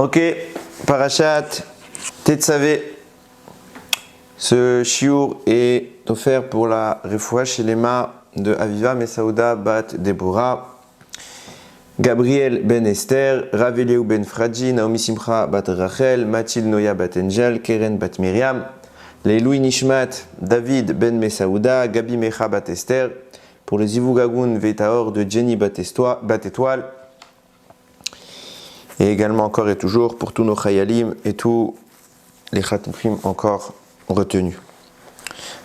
Ok, Parashat Tetzavé. Ce shiur est offert pour la refoua shelema de Aviva Mesaouda bat Deborah, Gabriel ben Esther, Rav Eliyahu ben Fraji, Naomi Simcha bat Rachel, Mathilde Noya bat Angel, Keren bat Miriam, Leiloui Nishmat, David ben Mesaouda, Gabi Mecha bat Esther, pour le Zivugagun Vetaor de Jenny bat Étoile, et également encore et toujours pour tous nos chayalim et tous les khatmim encore retenus.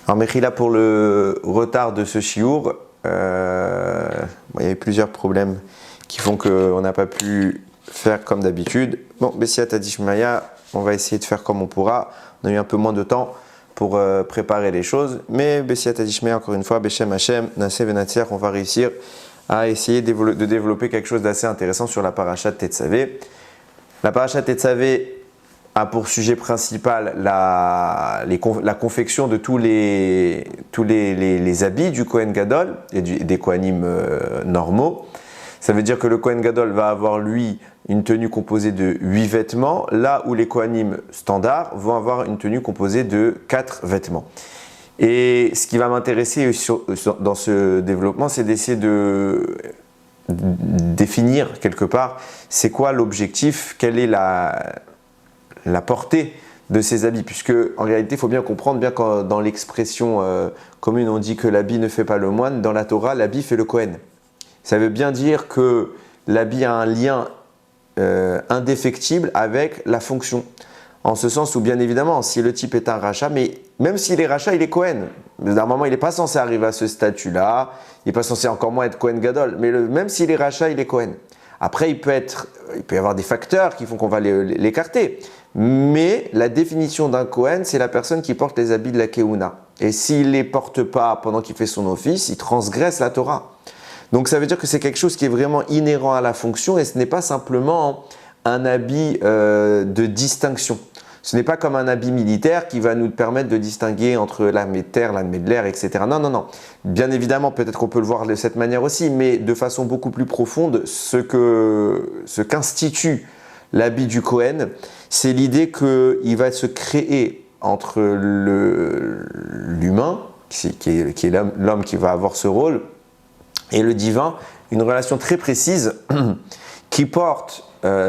Alors Mechila, pour le retard de ce shiur, il y a eu plusieurs problèmes qui font qu'on n'a pas pu faire comme d'habitude. Bon, Bessiat Adishmaya, on va essayer de faire comme on pourra. On a eu un peu moins de temps pour préparer les choses, mais Bessiat Adishmaya, encore une fois, Beshem Hashem, Naseh Venatzer, on va réussir à essayer de développer quelque chose d'assez intéressant sur la parashat Tetzavé. La parashat Tetzavé a pour sujet principal la confection de tous les habits du Kohen Gadol et des Kohanim normaux. Ça veut dire que le Kohen Gadol va avoir, lui, une tenue composée de 8 vêtements, là où les Kohanim standards vont avoir une tenue composée de 4 vêtements. Et ce qui va m'intéresser dans ce développement, c'est d'essayer de définir quelque part c'est quoi l'objectif, quelle est la portée de ces habits, puisque en réalité il faut bien comprendre, bien que dans l'expression commune on dit que l'habit ne fait pas le moine, dans la Torah l'habit fait le Kohen. Ça veut bien dire que l'habit a un lien indéfectible avec la fonction. En ce sens où, bien évidemment, si le type est un rachat, mais même s'il est rachat, il est Kohen. D'un moment, il n'est pas censé arriver à ce statut-là, il n'est pas censé encore moins être Kohen Gadol, mais même s'il est rachat, il est Kohen. Après, il peut y avoir des facteurs qui font qu'on va l'écarter. Mais la définition d'un Kohen, c'est la personne qui porte les habits de la Keuna. Et s'il ne les porte pas pendant qu'il fait son office, il transgresse la Torah. Donc ça veut dire que c'est quelque chose qui est vraiment inhérent à la fonction et ce n'est pas simplement un habit de distinction. Ce n'est pas comme un habit militaire qui va nous permettre de distinguer entre l'armée de terre, l'armée de l'air, etc. Non, non, non. Bien évidemment, peut-être qu'on peut le voir de cette manière aussi, mais de façon beaucoup plus profonde, ce qu'institue l'habit du Kohen, c'est l'idée qu'il va se créer entre l'humain, qui est l'homme qui va avoir ce rôle, et le divin, une relation très précise qui porte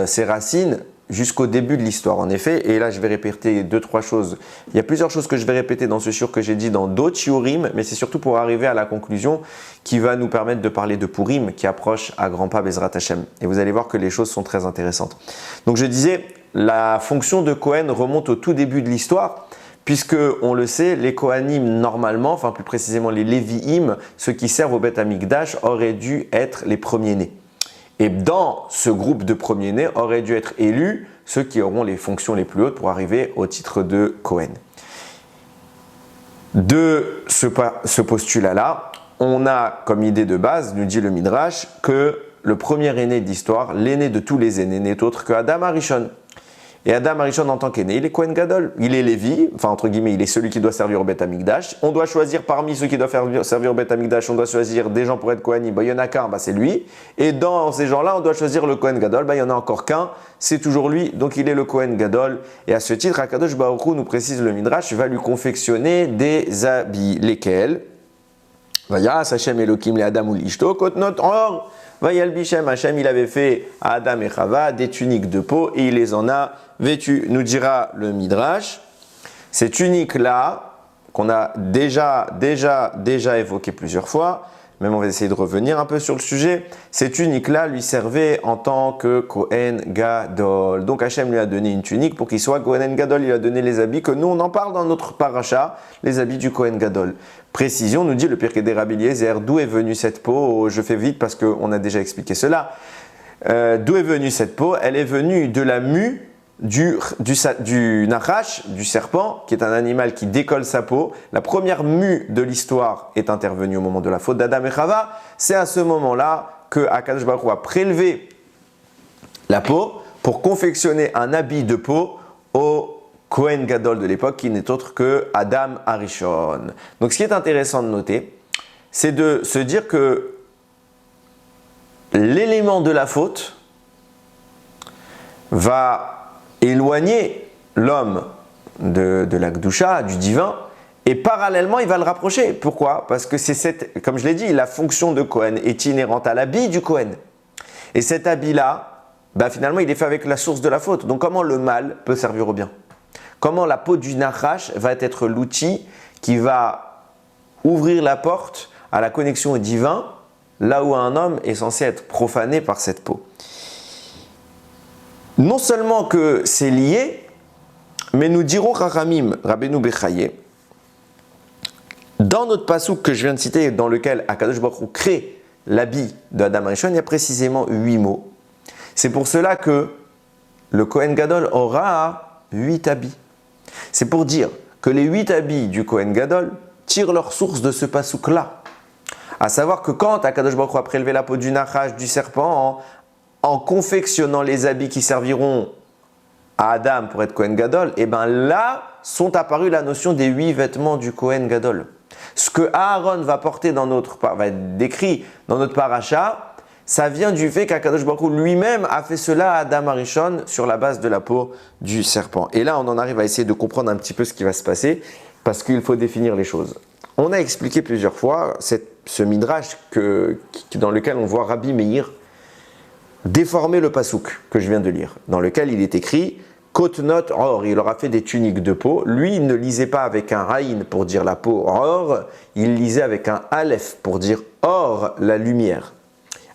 ses racines jusqu'au début de l'histoire. En effet, et là je vais répéter 2-3 choses. Il y a plusieurs choses que je vais répéter dans ce shiur que j'ai dit dans d'autres shiurim, mais c'est surtout pour arriver à la conclusion qui va nous permettre de parler de Purim qui approche à grands pas Bezrat Hashem. Et vous allez voir que les choses sont très intéressantes. Donc je disais, la fonction de Kohen remonte au tout début de l'histoire, puisque on le sait, les Kohanim normalement, enfin plus précisément les Lévi'im, ceux qui servent au Beth Amikdash, auraient dû être les premiers-nés. Et dans ce groupe de premiers-nés auraient dû être élus ceux qui auront les fonctions les plus hautes pour arriver au titre de Kohen. De ce postulat-là, on a comme idée de base, nous dit le Midrash, que le premier aîné de l'histoire, l'aîné de tous les aînés, n'est autre que Adam Arishon. Et Adam Arishon, en tant qu'aîné, il est Kohen Gadol. Il est Lévi, enfin entre guillemets, il est celui qui doit servir au Beth Amikdash. On doit choisir parmi ceux qui doivent servir au Beth Amikdash, on doit choisir des gens pour être Kohanim. Il y en a qu'un, c'est lui. Et dans ces gens-là, on doit choisir le Kohen Gadol. Il y en a encore qu'un, c'est toujours lui. Donc il est le Kohen Gadol. Et à ce titre, Akadosh Baruch Hu, nous précise le Midrash, va lui confectionner des habits. Lesquels Vayas Hashem Elokim le Adam ul Ishto Kotnot Or. Vayal Bishem, Hashem, il avait fait à Adam et Chava des tuniques de peau et il les en a vêtues. Nous dira le Midrash, ces tuniques-là, qu'on a déjà évoquées plusieurs fois, même on va essayer de revenir un peu sur le sujet, ces tuniques-là lui servaient en tant que Kohen Gadol. Donc Hashem lui a donné une tunique pour qu'il soit Kohen Gadol, il lui a donné les habits que nous on en parle dans notre paracha, les habits du Kohen Gadol. Précision, nous dit le Pirkei des Rabbi Eliezer, d'où est venue cette peau? Je fais vite parce qu'on a déjà expliqué cela. D'où est venue cette peau? Elle est venue de la mue du Nachash, du serpent, qui est un animal qui décolle sa peau. La première mue de l'histoire est intervenue au moment de la faute d'Adam et Chava. C'est à ce moment-là que Akadosh Baruch Hu a prélevé la peau pour confectionner un habit de peau au Kohen Gadol de l'époque, qui n'est autre que Adam Arishon. Donc ce qui est intéressant de noter, c'est de se dire que l'élément de la faute va éloigner l'homme de la Gdusha, du divin, et parallèlement, il va le rapprocher. Pourquoi? Parce que c'est cette, comme je l'ai dit, la fonction de Kohen est inhérente à l'habit du Kohen. Et cet habit-là, finalement, il est fait avec la source de la faute. Donc, comment le mal peut servir au bien? Comment la peau du Nachash va être l'outil qui va ouvrir la porte à la connexion au divin, là où un homme est censé être profané par cette peau? Non seulement que c'est lié, mais nous dirons Chachamim, Rabbeinu Bechaye, dans notre passouk que je viens de citer, dans lequel Akadosh Baruch Hu crée l'habit d'Adam Arishon, il y a précisément 8 mots. C'est pour cela que le Kohen Gadol aura 8 habits. C'est pour dire que les 8 habits du Kohen Gadol tirent leur source de ce passouk-là. À savoir que quand Akadosh Baruch Hu a prélevé la peau du Nachash, du serpent, en confectionnant les habits qui serviront à Adam pour être Kohen Gadol, et bien là sont apparues la notion des 8 vêtements du Kohen Gadol. Ce que Aaron va porter va être décrit dans notre paracha, ça vient du fait qu'Akadosh Baruch Hu lui-même a fait cela à Adam Arishon sur la base de la peau du serpent. Et là, on en arrive à essayer de comprendre un petit peu ce qui va se passer, parce qu'il faut définir les choses. On a expliqué plusieurs fois ce midrash dans lequel on voit Rabbi Meir déformer le pasouk que je viens de lire, dans lequel il est écrit Kotnot or, il aura fait des tuniques de peau. Lui, il ne lisait pas avec un Haïn pour dire la peau or, il lisait avec un Aleph pour dire or, la lumière.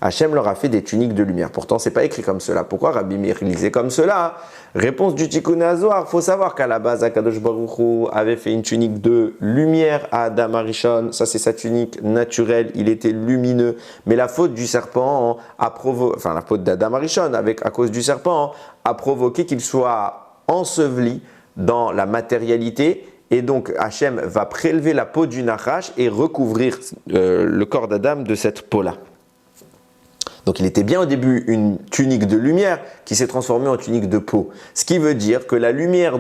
Hachem leur a fait des tuniques de lumière. Pourtant, ce n'est pas écrit comme cela. Pourquoi Rabbi Meir lisait comme cela? Réponse du Tikkun HaZohar. Il faut savoir qu'à la base, Akadosh Baruch Hu avait fait une tunique de lumière à Adam Arishon. Ça, c'est sa tunique naturelle. Il était lumineux. Mais la faute du serpent la faute d'Adam Arishon, à cause du serpent, a provoqué qu'il soit enseveli dans la matérialité. Et donc, Hachem va prélever la peau du Nachash et recouvrir le corps d'Adam de cette peau-là. Donc il était bien au début une tunique de lumière qui s'est transformée en tunique de peau. Ce qui veut dire que la lumière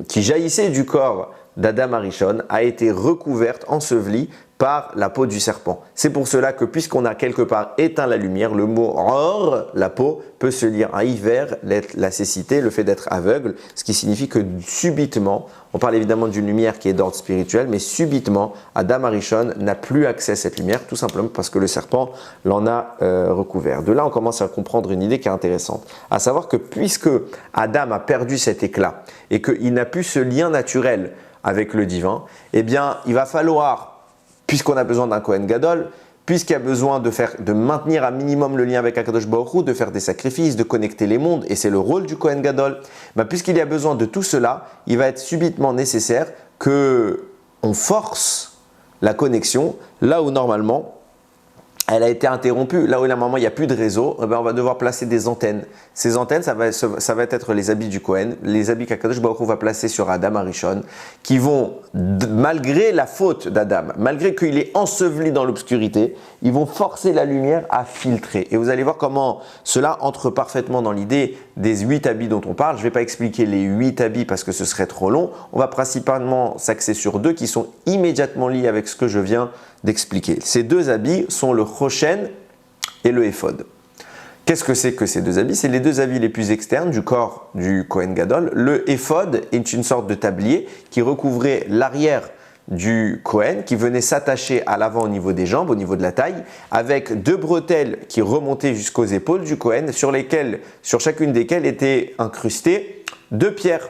qui jaillissait du corps d'Adam Arishon a été recouverte, ensevelie par la peau du serpent. C'est pour cela que puisqu'on a quelque part éteint la lumière, le mot or, la peau, peut se lire à hiver, la cécité, le fait d'être aveugle, ce qui signifie que subitement, on parle évidemment d'une lumière qui est d'ordre spirituel, mais subitement, Adam Arishon n'a plus accès à cette lumière, tout simplement parce que le serpent l'en a recouvert. De là, on commence à comprendre une idée qui est intéressante, à savoir que puisque Adam a perdu cet éclat et qu'il n'a plus ce lien naturel avec le divin, eh bien, il va falloir, puisqu'on a besoin d'un Kohen Gadol, puisqu'il y a besoin de maintenir un minimum le lien avec Akadosh Baruch Hu, de faire des sacrifices, de connecter les mondes, et c'est le rôle du Kohen Gadol, puisqu'il y a besoin de tout cela, il va être subitement nécessaire qu'on force la connexion là où normalement elle a été interrompue. Là où normalement il n'y a plus de réseau, on va devoir placer des antennes. Ces antennes, ça va être les habits du Kohen, les habits qu'Akadosh Baruch Hu va placer sur Adam Arishon, qui vont, malgré la faute d'Adam, malgré qu'il est enseveli dans l'obscurité, ils vont forcer la lumière à filtrer. Et vous allez voir comment cela entre parfaitement dans l'idée des 8 habits dont on parle. Je ne vais pas expliquer les 8 habits parce que ce serait trop long. On va principalement s'axer sur 2 qui sont immédiatement liés avec ce que je viens d'expliquer. Ces 2 habits sont le Choshen et le Éphod. Qu'est-ce que c'est que ces 2 habits? C'est les 2 habits les plus externes du corps du Kohen Gadol. Le Éphod est une sorte de tablier qui recouvrait l'arrière du Kohen, qui venait s'attacher à l'avant au niveau des jambes, au niveau de la taille, avec 2 bretelles qui remontaient jusqu'aux épaules du Kohen, sur chacune desquelles étaient incrustées 2 pierres.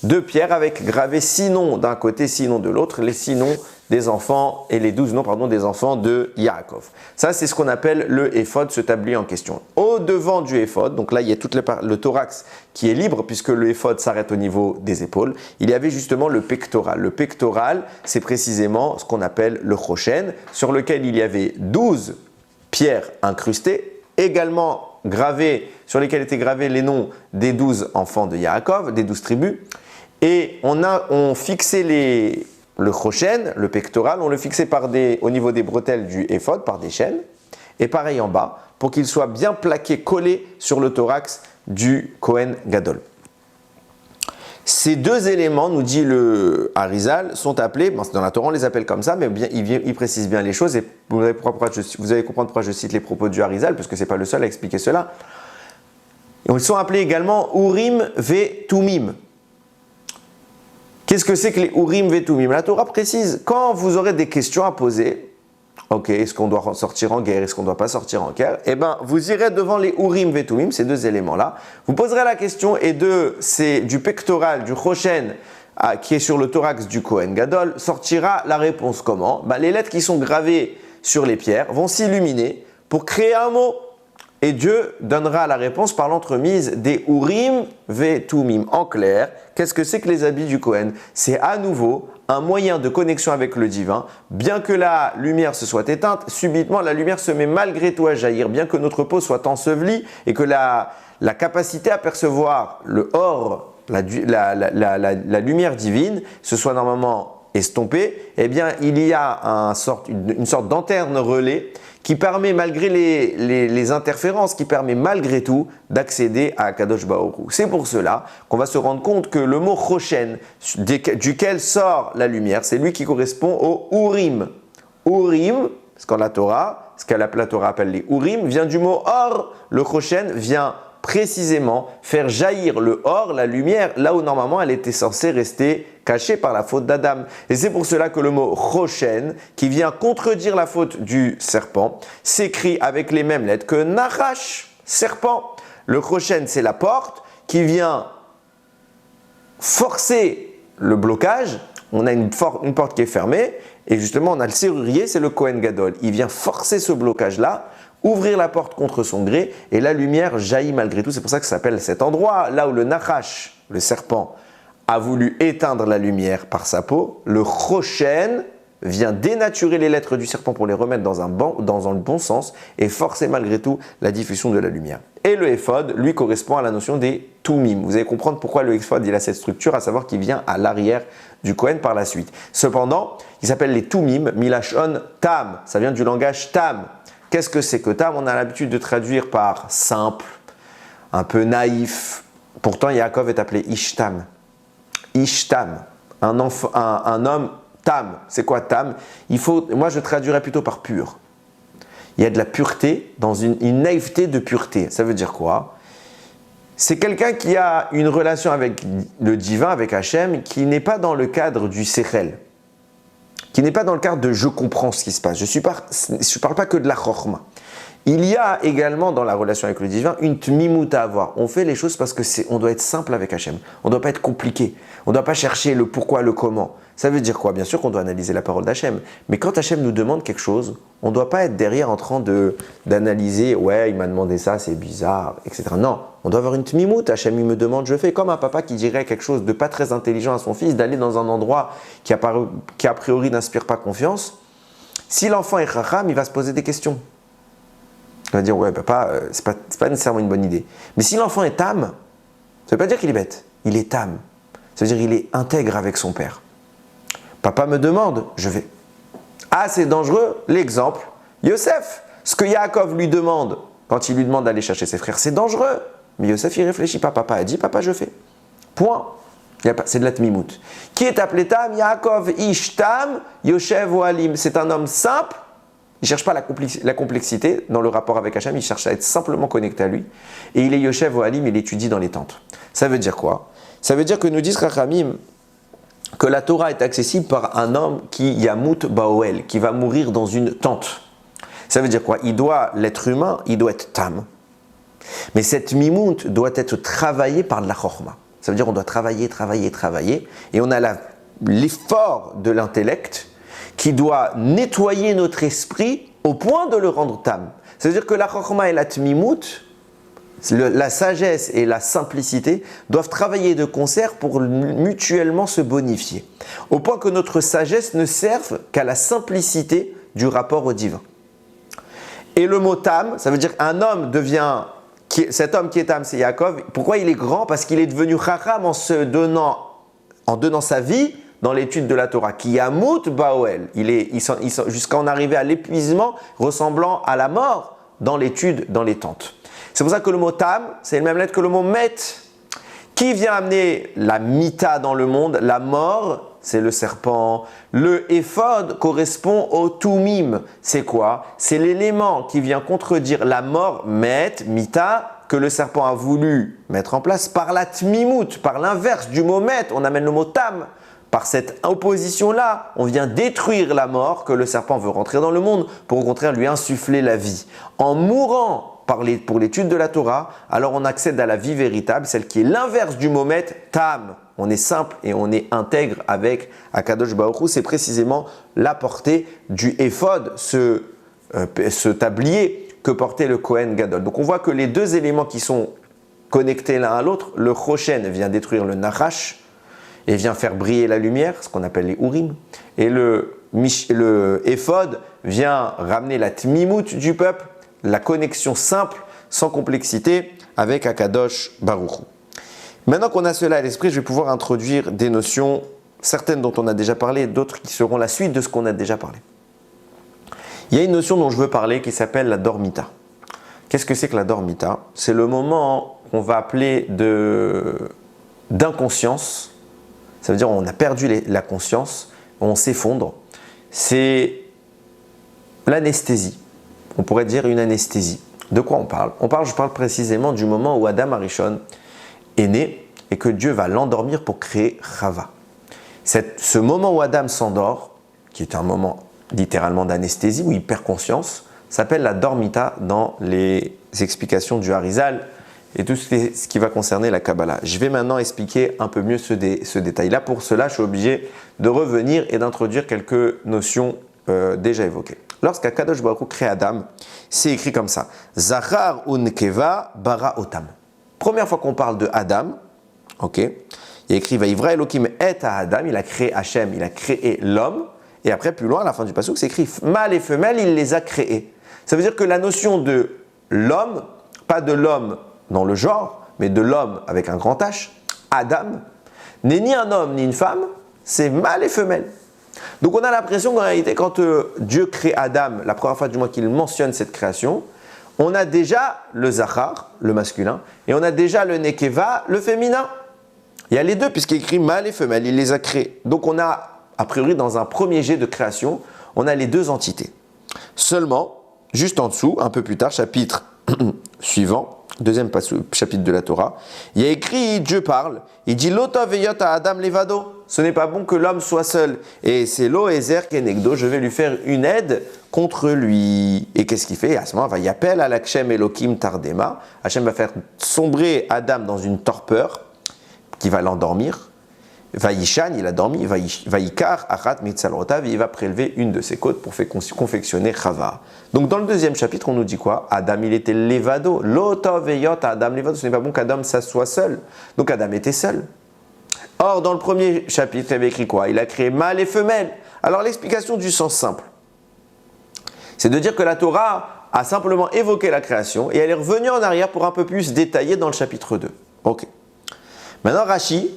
2 pierres avec gravés 6 noms d'un côté, 6 noms de l'autre, les 6 noms des enfants et les 12 noms des enfants de Yaakov. Ça, c'est ce qu'on appelle le éphod, ce tablier en question. Au devant du éphod, donc là, il y a le thorax qui est libre puisque le éphod s'arrête au niveau des épaules. Il y avait justement le pectoral. Le pectoral, c'est précisément ce qu'on appelle le choshen, sur lequel il y avait 12 pierres incrustées, également sur lesquelles étaient gravés les noms des 12 enfants de Yaakov, des 12 tribus. Et on fixait le choshen, le pectoral, on le fixait au niveau des bretelles du éphod par des chaînes, et pareil en bas, pour qu'il soit bien plaqué, collé sur le thorax du Kohen Gadol. Ces 2 éléments, nous dit le Harizal, sont appelés, dans la Torah on les appelle comme ça, mais il précise bien les choses, et vous allez comprendre pourquoi je cite les propos du Harizal, parce que ce n'est pas le seul à expliquer cela. Ils sont appelés également Urim ve Tumim. Qu'est-ce que c'est que les Urim ve Tumim? La Torah précise, quand vous aurez des questions à poser, ok, est-ce qu'on doit sortir en guerre, est-ce qu'on ne doit pas sortir en guerre? Eh bien, vous irez devant les Urim ve Tumim, ces deux éléments-là. Vous poserez la question et c'est du pectoral, du Choshen, qui est sur le thorax du Kohen Gadol, sortira la réponse comment? Les lettres qui sont gravées sur les pierres vont s'illuminer pour créer un mot. Et Dieu donnera la réponse par l'entremise des Urim ve Tumim. En clair, qu'est-ce que c'est que les habits du Kohen? C'est à nouveau un moyen de connexion avec le divin. Bien que la lumière se soit éteinte, subitement la lumière se met malgré tout à jaillir. Bien que notre peau soit ensevelie et que la capacité à percevoir le or, la lumière divine, se soit normalement estompée, eh bien il y a une sorte d'antenne relais qui permet malgré les interférences, qui permet malgré tout d'accéder à Kadosh Baruch Hu. C'est pour cela qu'on va se rendre compte que le mot Choshen, duquel sort la lumière, c'est lui qui correspond au Urim. Urim, ce que la Torah appelle les Urim, vient du mot Or. Le Choshen vient précisément faire jaillir le or, la lumière, là où normalement elle était censée rester cachée par la faute d'Adam. Et c'est pour cela que le mot Choshen, qui vient contredire la faute du serpent, s'écrit avec les mêmes lettres que Nachash, serpent. Le Choshen, c'est la porte qui vient forcer le blocage. On a une porte qui est fermée et justement on a le serrurier, c'est le Kohen Gadol. Il vient forcer ce blocage-là, ouvrir la porte contre son gré et la lumière jaillit malgré tout. C'est pour ça que ça s'appelle cet endroit là où le Nachash, le serpent, a voulu éteindre la lumière par sa peau. Le Choshen vient dénaturer les lettres du serpent pour les remettre dans le bon sens et forcer malgré tout la diffusion de la lumière. Et le Ephod, lui, correspond à la notion des Tumim. Vous allez comprendre pourquoi le Ephod il a cette structure, à savoir qu'il vient à l'arrière du Kohen par la suite. Cependant, il s'appelle les Tumim, Milashon Tam. Ça vient du langage Tam. Qu'est-ce que c'est que Tam? On a l'habitude de traduire par simple, un peu naïf. Pourtant, Yaakov est appelé Ishtam. Ishtam, un homme Tam. C'est quoi Tam? Moi, je traduirais plutôt par pur. Il y a de la pureté, dans une naïveté de pureté. Ça veut dire quoi? C'est quelqu'un qui a une relation avec le divin, avec Hachem, qui n'est pas dans le cadre du Sechel, qui n'est pas dans le cadre de « je comprends ce qui se passe ». Je ne parle pas que de la chorma. Il y a également dans la relation avec le divin une tmimout à avoir. On fait les choses parce qu'on doit être simple avec Hachem. On ne doit pas être compliqué. On ne doit pas chercher le pourquoi, le comment. Ça veut dire quoi? Bien sûr qu'on doit analyser la parole d'Hachem. Mais quand Hachem nous demande quelque chose, on ne doit pas être derrière en train d'analyser « ouais, il m'a demandé ça, c'est bizarre », etc. Non, on doit avoir une tmimout. Hachem, il me demande, je fais comme un papa qui dirait quelque chose de pas très intelligent à son fils, d'aller dans un endroit qui a priori n'inspire pas confiance. Si l'enfant est chacham, il va se poser des questions. Il va dire, ouais, papa, c'est pas nécessairement une bonne idée. Mais si l'enfant est tam, ça ne veut pas dire qu'il est bête. Il est tam. Ça veut dire qu'il est intègre avec son père. Papa me demande, je vais. Ah, c'est dangereux. L'exemple, Yosef. Ce que Yaakov lui demande, quand il lui demande d'aller chercher ses frères, c'est dangereux. Mais Yosef, il réfléchit pas. Papa a dit, papa, je fais. Point. C'est de la tmimout. Qui est appelé tam? Yaakov ish tam, Yoshev Oalim. C'est un homme simple. Il ne cherche pas la complexité dans le rapport avec Hachem, il cherche à être simplement connecté à lui. Et il est Yoshev Oalim, il étudie dans les tentes. Ça veut dire quoi? Ça veut dire que nous disent Rachamim que la Torah est accessible par un homme qui Yamut Baoel, qui va mourir dans une tente. Ça veut dire quoi? L'être humain, il doit être tam. Mais cette mimout doit être travaillée par de la chorma. Ça veut dire qu'on doit travailler. Et on a l'effort de l'intellect qui doit nettoyer notre esprit au point de le rendre tam. Ça veut dire que la chorma et la tmimout, la sagesse et la simplicité doivent travailler de concert pour mutuellement se bonifier. Au point que notre sagesse ne serve qu'à la simplicité du rapport au divin. Et le mot tam, ça veut dire qu'un homme devient, cet homme qui est tam, c'est Yaakov. Pourquoi il est grand? Parce qu'il est devenu chacham en donnant sa vie dans l'étude de la Torah, qui Yamut Baoel, jusqu'à en arriver à l'épuisement ressemblant à la mort dans l'étude, dans les tentes. C'est pour ça que le mot tam, c'est la même lettre que le mot met, qui vient amener la mita dans le monde, la mort, c'est le serpent. Le éphod correspond au tumim. C'est quoi? C'est l'élément qui vient contredire la mort, met, mita, que le serpent a voulu mettre en place par la tmimout, par l'inverse du mot met, on amène le mot tam. Par cette opposition-là, on vient détruire la mort que le serpent veut rentrer dans le monde pour au contraire lui insuffler la vie. En mourant pour l'étude de la Torah, alors on accède à la vie véritable, celle qui est l'inverse du mot met, tam. On est simple et on est intègre avec Akadosh Baruch Hu. C'est précisément la portée du éphod, ce tablier que portait le Kohen Gadol. Donc on voit que les deux éléments qui sont connectés l'un à l'autre, le Choshen vient détruire le Nachash et vient faire briller la lumière, ce qu'on appelle les Urim, et le éphod vient ramener la Tmimout du peuple, la connexion simple, sans complexité, avec Akadosh Baruch Hu. Maintenant qu'on a cela à l'esprit, je vais pouvoir introduire des notions, certaines dont on a déjà parlé, d'autres qui seront la suite de ce qu'on a déjà parlé. Il y a une notion dont je veux parler qui s'appelle la dormita. Qu'est-ce que c'est que la dormita? C'est le moment qu'on va appeler d'inconscience. Ça veut dire qu'on a perdu la conscience, on s'effondre. C'est l'anesthésie. On pourrait dire une anesthésie. De quoi on parle? Je parle précisément du moment où Adam Arishon est né et que Dieu va l'endormir pour créer Chava. Ce moment où Adam s'endort, qui est un moment littéralement d'anesthésie, où il perd conscience, s'appelle la dormita dans les explications du Harizal et tout ce qui va concerner la Kabbalah. Je vais maintenant expliquer un peu mieux ce détail-là. Pour cela, je suis obligé de revenir et d'introduire quelques notions déjà évoquées. Lorsqu'Akadosh Baruch Hu crée Adam, c'est écrit comme ça. Zachar unkeva bara otam. Première fois qu'on parle de Adam, ok, il y a écrit Vaïvra Elohim et à Adam, il a créé Hachem, il a créé l'homme. Et après, plus loin, à la fin du passouk, c'est écrit mâle et femelle, il les a créés. Ça veut dire que la notion de l'homme, pas de l'homme dans le genre, mais de l'homme avec un grand H, Adam, n'est ni un homme ni une femme, c'est mâle et femelle. Donc on a l'impression qu'en réalité, quand Dieu crée Adam, la première fois du moins qu'il mentionne cette création, on a déjà le Zachar, le masculin, et on a déjà le Nekeva, le féminin. Il y a les deux, puisqu'il est écrit mâle et femelle, il les a créés. Donc on a, a priori, dans un premier jet de création, on a les deux entités. Seulement, juste en dessous, un peu plus tard, chapitre suivant, deuxième chapitre de la Torah, il y a écrit, Dieu parle, il dit « L'ota veyot à Adam levado » ce n'est pas bon que l'homme soit seul. Et c'est lo ezer kenegdo, je vais lui faire une aide contre lui. Et qu'est-ce qu'il fait? À ce moment-là, il appelle à l'Hachem Elohim Tardema. Hachem va faire sombrer Adam dans une torpeur qui va l'endormir. Vaïshan, il a dormi. Vaïkar, achat mitzalrotav, il va prélever une de ses côtes pour faire confectionner Chava. Donc dans le deuxième chapitre, on nous dit quoi? Adam, il était levado. L'ota veyot à Adam levado, ce n'est pas bon qu'Adam s'assoie seul. Donc Adam était seul. Or, dans le premier chapitre, il avait écrit quoi? Il a créé mâle et femelle. Alors, l'explication du sens simple, c'est de dire que la Torah a simplement évoqué la création et elle est revenue en arrière pour un peu plus détailler dans le chapitre 2. Ok. Maintenant, Rashi,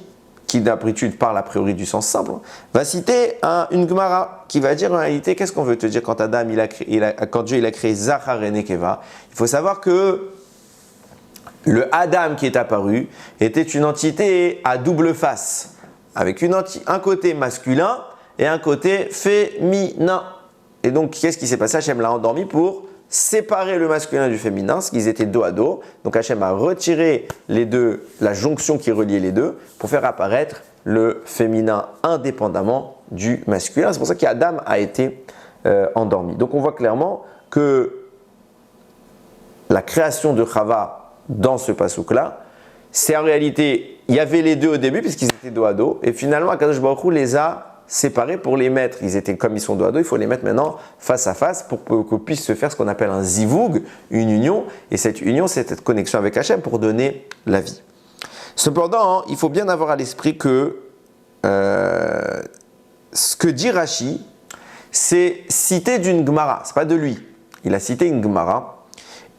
qui d'habitude parle a priori du sens simple, va citer une Gemara qui va dire en réalité, qu'est-ce qu'on veut te dire quand Adam, quand Dieu il a créé Zachar et Nekeva? Il faut savoir que le Adam qui est apparu était une entité à double face, avec un côté masculin et un côté féminin. Et donc, qu'est-ce qui s'est passé? Hachem l'a endormi pour séparer le masculin du féminin, parce qu'ils étaient dos à dos. Donc Hachem a retiré les deux, la jonction qui reliait les deux, pour faire apparaître le féminin indépendamment du masculin. C'est pour ça qu'Adam a été endormi. Donc on voit clairement que la création de Chava dans ce passouk-là, c'est en réalité, il y avait les deux au début puisqu'ils étaient dos à dos, et finalement Akadosh Baruch Hu les a séparés pour les mettre. Ils étaient comme ils sont dos à dos, il faut les mettre maintenant face à face pour qu'on puisse se faire ce qu'on appelle un zivug, une union, et cette union, c'est cette connexion avec Hachem pour donner la vie. Cependant, il faut bien avoir à l'esprit que ce que dit Rashi, c'est cité d'une Gemara, c'est pas de lui. Il a cité une Gemara.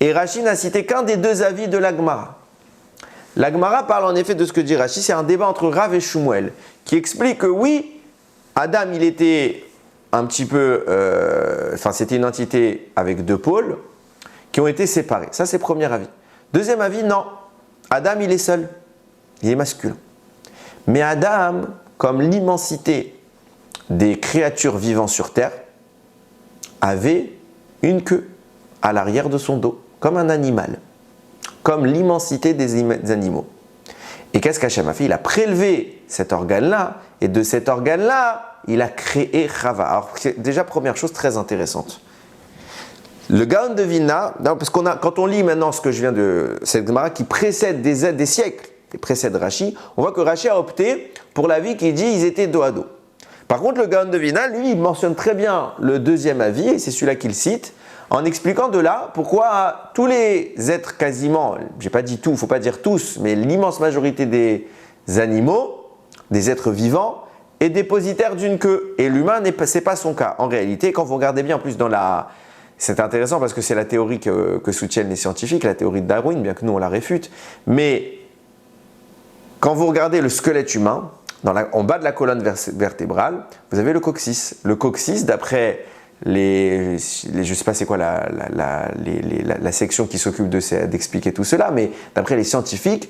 Et Rashi n'a cité qu'un des deux avis de la Gemara. La Gemara parle en effet de ce que dit Rashi, c'est un débat entre Rav et Shmuel, qui explique que oui, Adam il était un petit peu, c'était une entité avec deux pôles qui ont été séparés. Ça c'est premier avis. Deuxième avis, non. Adam il est seul, il est masculin. Mais Adam, comme l'immensité des créatures vivant sur terre, avait une queue à l'arrière de son dos, comme un animal. comme l'immensité des animaux. Et qu'est-ce qu'Hachem a fait? Il a prélevé cet organe-là, et de cet organe-là, il a créé Chava. Alors, c'est déjà première chose très intéressante. Le Gaon de Vilna, parce quand on lit maintenant ce que je viens de cette Gemara qui précède des siècles, qui précède Rashi, on voit que Rashi a opté pour l'avis qui dit ils étaient dos à dos. Par contre, le Gaon de Vilna, lui, il mentionne très bien le deuxième avis, et c'est celui-là qu'il cite, en expliquant de là pourquoi tous les êtres quasiment, j'ai pas dit tout, il ne faut pas dire tous, mais l'immense majorité des animaux, des êtres vivants, est dépositaire d'une queue. Et l'humain, c'est pas son cas. En réalité, quand vous regardez bien en plus dans la... C'est intéressant parce que c'est la théorie que soutiennent les scientifiques, la théorie de Darwin, bien que nous on la réfute. Mais quand vous regardez le squelette humain, en bas de la colonne vertébrale, vous avez le coccyx. Le coccyx, d'après je ne sais pas c'est quoi la section qui s'occupe d'expliquer tout cela, mais d'après les scientifiques,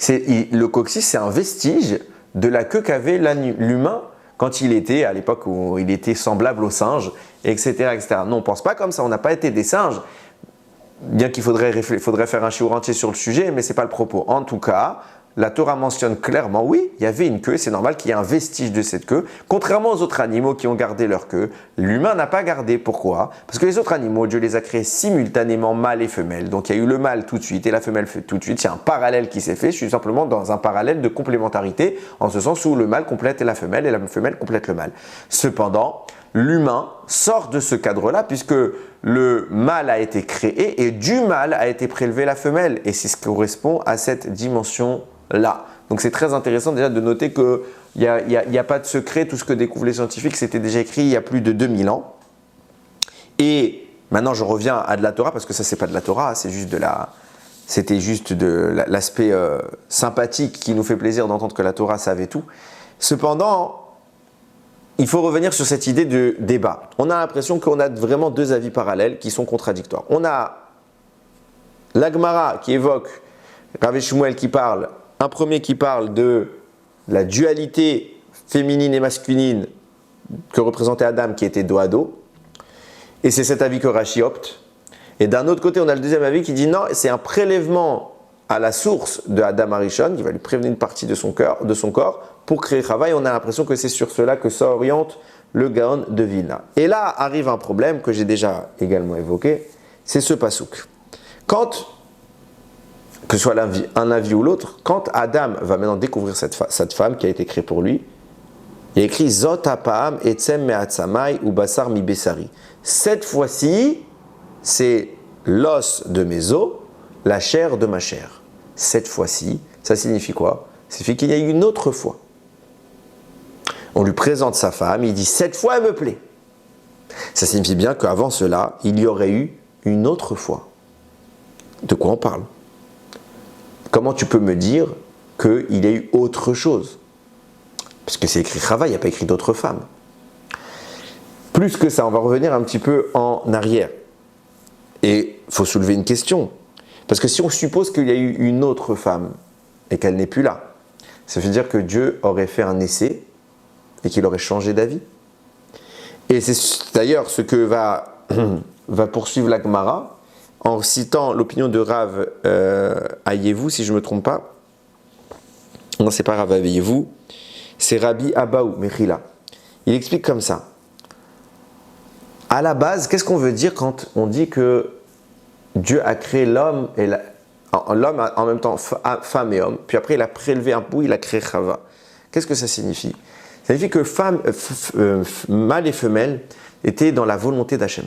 le coccyx c'est un vestige de la queue qu'avait l'humain quand il était, à l'époque où il était semblable au singe, etc. etc. Non, on ne pense pas comme ça, on n'a pas été des singes, bien qu'il faudrait faire un shiur entier sur le sujet, mais ce n'est pas le propos. En tout cas, la Torah mentionne clairement, oui, il y avait une queue, c'est normal qu'il y ait un vestige de cette queue. Contrairement aux autres animaux qui ont gardé leur queue, l'humain n'a pas gardé. Pourquoi? Parce que les autres animaux, Dieu les a créés simultanément mâle et femelle. Donc il y a eu le mâle tout de suite et la femelle tout de suite. Il y a un parallèle qui s'est fait. Je suis simplement dans un parallèle de complémentarité, en ce sens où le mâle complète la femelle et la femelle complète le mâle. Cependant, l'humain sort de ce cadre-là puisque le mâle a été créé et du mâle a été prélevé la femelle. Et c'est ce qui correspond à cette dimension-là. Donc c'est très intéressant déjà de noter qu'il n'y a pas de secret. Tout ce que découvrent les scientifiques, c'était déjà écrit il y a plus de 2000 ans. Et maintenant, je reviens à de la Torah parce que ça, c'est pas de la Torah, c'était juste de l'aspect sympathique qui nous fait plaisir d'entendre que la Torah savait tout. Cependant, il faut revenir sur cette idée de débat. On a l'impression qu'on a vraiment deux avis parallèles qui sont contradictoires. On a la Gemara qui évoque Rav Shmuel qui parle, un premier qui parle de la dualité féminine et masculine que représentait Adam qui était dos à dos. Et c'est cet avis que Rashi opte. Et d'un autre côté, on a le deuxième avis qui dit non, c'est un prélèvement à la source de Adam Arishon qui va lui prévenir une partie de son corps pour créer Chava. Et on a l'impression que c'est sur cela que s'oriente le Gaon de Vilna. Et là arrive un problème que j'ai déjà également évoqué, c'est ce pasouk. Quand, que ce soit un avis ou l'autre, quand Adam va maintenant découvrir cette femme qui a été créée pour lui, il y a écrit Zot apam etzem me'atzamai ou basar mi besari. Cette fois-ci, c'est l'os de mes os, la chair de ma chair. Cette fois-ci, ça signifie quoi? Ça signifie qu'il y a eu une autre fois. On lui présente sa femme, il dit cette fois elle me plaît. Ça signifie bien qu'avant cela, il y aurait eu une autre fois. De quoi on parle? Comment tu peux me dire qu'il y a eu autre chose? Parce que c'est écrit Chava, il n'y a pas écrit d'autres femmes. Plus que ça, on va revenir un petit peu en arrière. Et il faut soulever une question. Parce que si on suppose qu'il y a eu une autre femme et qu'elle n'est plus là, ça veut dire que Dieu aurait fait un essai et qu'il aurait changé d'avis. Et c'est d'ailleurs ce que va poursuivre la Gemara en citant l'opinion de Rav Ayevou, si je ne me trompe pas. Non, c'est pas Rav Ayevou, c'est Rabbi Abaou Mechila. Il explique comme ça. À la base, qu'est-ce qu'on veut dire quand on dit que Dieu a créé l'homme et l'homme en même temps femme et homme, puis après il a prélevé un bout, il a créé Chava. Qu'est-ce que ça signifie? Ça signifie que mâle et femelle étaient dans la volonté d'Hachem.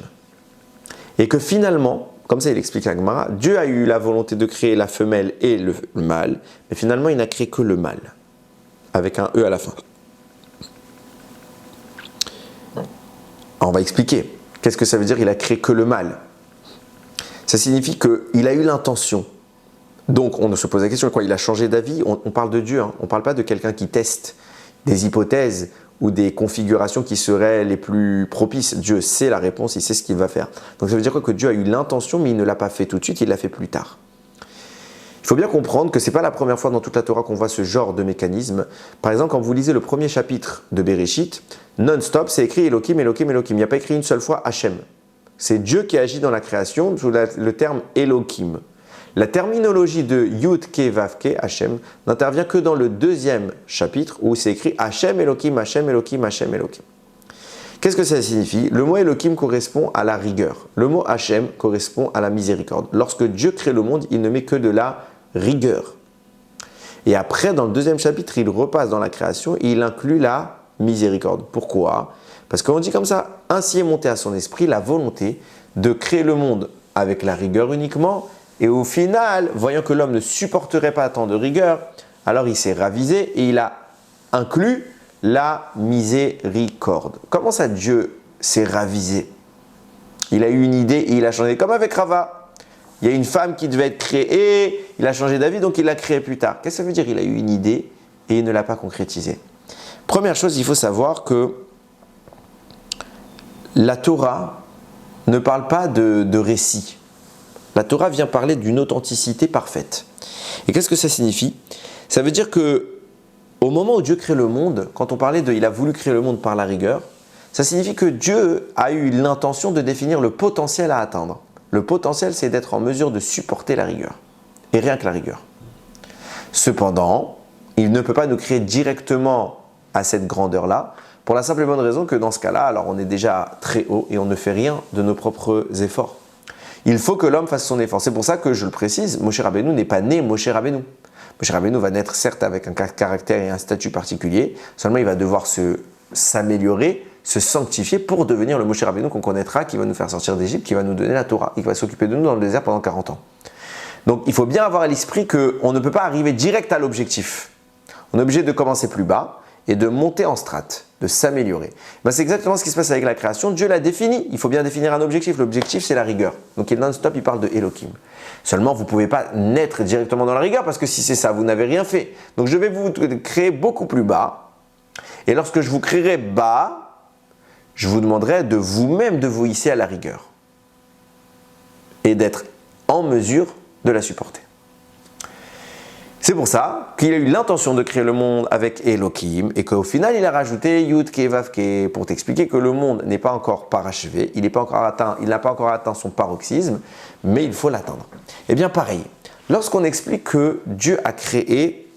Et que finalement, comme ça il explique à Gemara, Dieu a eu la volonté de créer la femelle et le mâle, mais finalement il n'a créé que le mâle, avec un E à la fin. Alors on va expliquer. Qu'est-ce que ça veut dire il a créé que le mâle? Ça signifie qu'il a eu l'intention. Donc on se pose la question, quoi, il a changé d'avis? On parle de Dieu, hein. On ne parle pas de quelqu'un qui teste des hypothèses ou des configurations qui seraient les plus propices. Dieu sait la réponse, il sait ce qu'il va faire. Donc ça veut dire quoi? Que Dieu a eu l'intention, mais il ne l'a pas fait tout de suite, il l'a fait plus tard. Il faut bien comprendre que ce n'est pas la première fois dans toute la Torah qu'on voit ce genre de mécanisme. Par exemple, quand vous lisez le premier chapitre de Bereshit, non-stop, c'est écrit Elohim, Elohim, Elohim. Il n'y a pas écrit une seule fois Hachem. C'est Dieu qui agit dans la création sous le terme Elohim. La terminologie de Yud Ke Vav Ke, Hachem, n'intervient que dans le deuxième chapitre où c'est écrit Hachem Elohim, Hachem Elohim, Hachem Elohim. Qu'est-ce que ça signifie? Le mot Elohim correspond à la rigueur. Le mot Hachem correspond à la miséricorde. Lorsque Dieu crée le monde, il ne met que de la rigueur. Et après, dans le deuxième chapitre, il repasse dans la création et il inclut la miséricorde. Pourquoi? Parce qu'on dit comme ça, ainsi est montée à son esprit la volonté de créer le monde avec la rigueur uniquement. Et au final, voyant que l'homme ne supporterait pas tant de rigueur, alors il s'est ravisé et il a inclus la miséricorde. Comment ça, Dieu s'est ravisé? Il a eu une idée et il a changé. Comme avec Rava. Il y a une femme qui devait être créée, il a changé d'avis, donc il l'a créée plus tard. Qu'est-ce que ça veut dire? Il a eu une idée et il ne l'a pas concrétisée. Première chose, il faut savoir que la Torah ne parle pas de récit. La Torah vient parler d'une authenticité parfaite. Et qu'est-ce que ça signifie? Ça veut dire que au moment où Dieu crée le monde, quand on parlait de « il a voulu créer le monde par la rigueur », ça signifie que Dieu a eu l'intention de définir le potentiel à atteindre. Le potentiel, c'est d'être en mesure de supporter la rigueur. Et rien que la rigueur. Cependant, il ne peut pas nous créer directement à cette grandeur-là, pour la simple et bonne raison que dans ce cas-là, alors on est déjà très haut et on ne fait rien de nos propres efforts. Il faut que l'homme fasse son effort. C'est pour ça que je le précise, Moshe Rabbeinu n'est pas né Moshe Rabbeinu. Moshe Rabbeinu va naître certes avec un caractère et un statut particulier, seulement il va devoir s'améliorer, se sanctifier pour devenir le Moshe Rabbeinu qu'on connaîtra, qui va nous faire sortir d'Égypte, qui va nous donner la Torah, et qui va s'occuper de nous dans le désert pendant 40 ans. Donc il faut bien avoir à l'esprit qu'on ne peut pas arriver direct à l'objectif. On est obligé de commencer plus bas et de monter en strate, de s'améliorer. Ben, c'est exactement ce qui se passe avec la création. Dieu l'a défini. Il faut bien définir un objectif. L'objectif, c'est la rigueur. Donc il non-stop, il parle de Elohim. Seulement, vous ne pouvez pas naître directement dans la rigueur parce que si c'est ça, vous n'avez rien fait. Donc je vais vous créer beaucoup plus bas. Et lorsque je vous créerai bas, je vous demanderai de vous-même de vous hisser à la rigueur. Et d'être en mesure de la supporter. C'est pour ça qu'il a eu l'intention de créer le monde avec Elohim et qu'au final il a rajouté Yud Ke Vav Ke pour t'expliquer que le monde n'est pas encore parachevé, il n'a pas encore atteint son paroxysme, mais il faut l'atteindre. Et bien pareil, lorsqu'on explique que Dieu a créé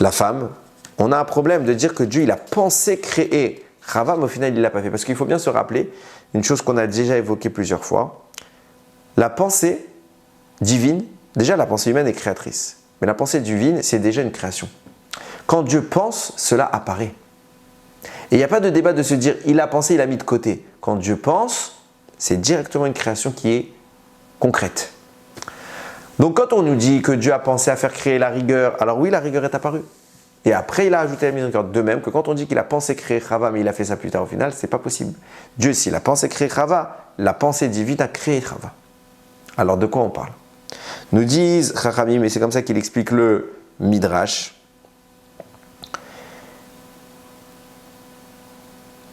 la femme, on a un problème de dire que Dieu il a pensé créer Chava, mais au final il ne l'a pas fait. Parce qu'il faut bien se rappeler une chose qu'on a déjà évoquée plusieurs fois, la pensée divine, déjà la pensée humaine est créatrice. Mais la pensée divine, c'est déjà une création. Quand Dieu pense, cela apparaît. Et il n'y a pas de débat de se dire, il a pensé, il a mis de côté. Quand Dieu pense, c'est directement une création qui est concrète. Donc quand on nous dit que Dieu a pensé à faire créer la rigueur, alors oui, la rigueur est apparue. Et après, il a ajouté la miséricorde. De même que quand on dit qu'il a pensé créer Chava, mais il a fait ça plus tard au final, c'est pas possible. Dieu, s'il a pensé créer Chava, la pensée divine a créé Chava. Alors de quoi on parle? Nous disent Chachamim, et c'est comme ça qu'il explique le Midrash.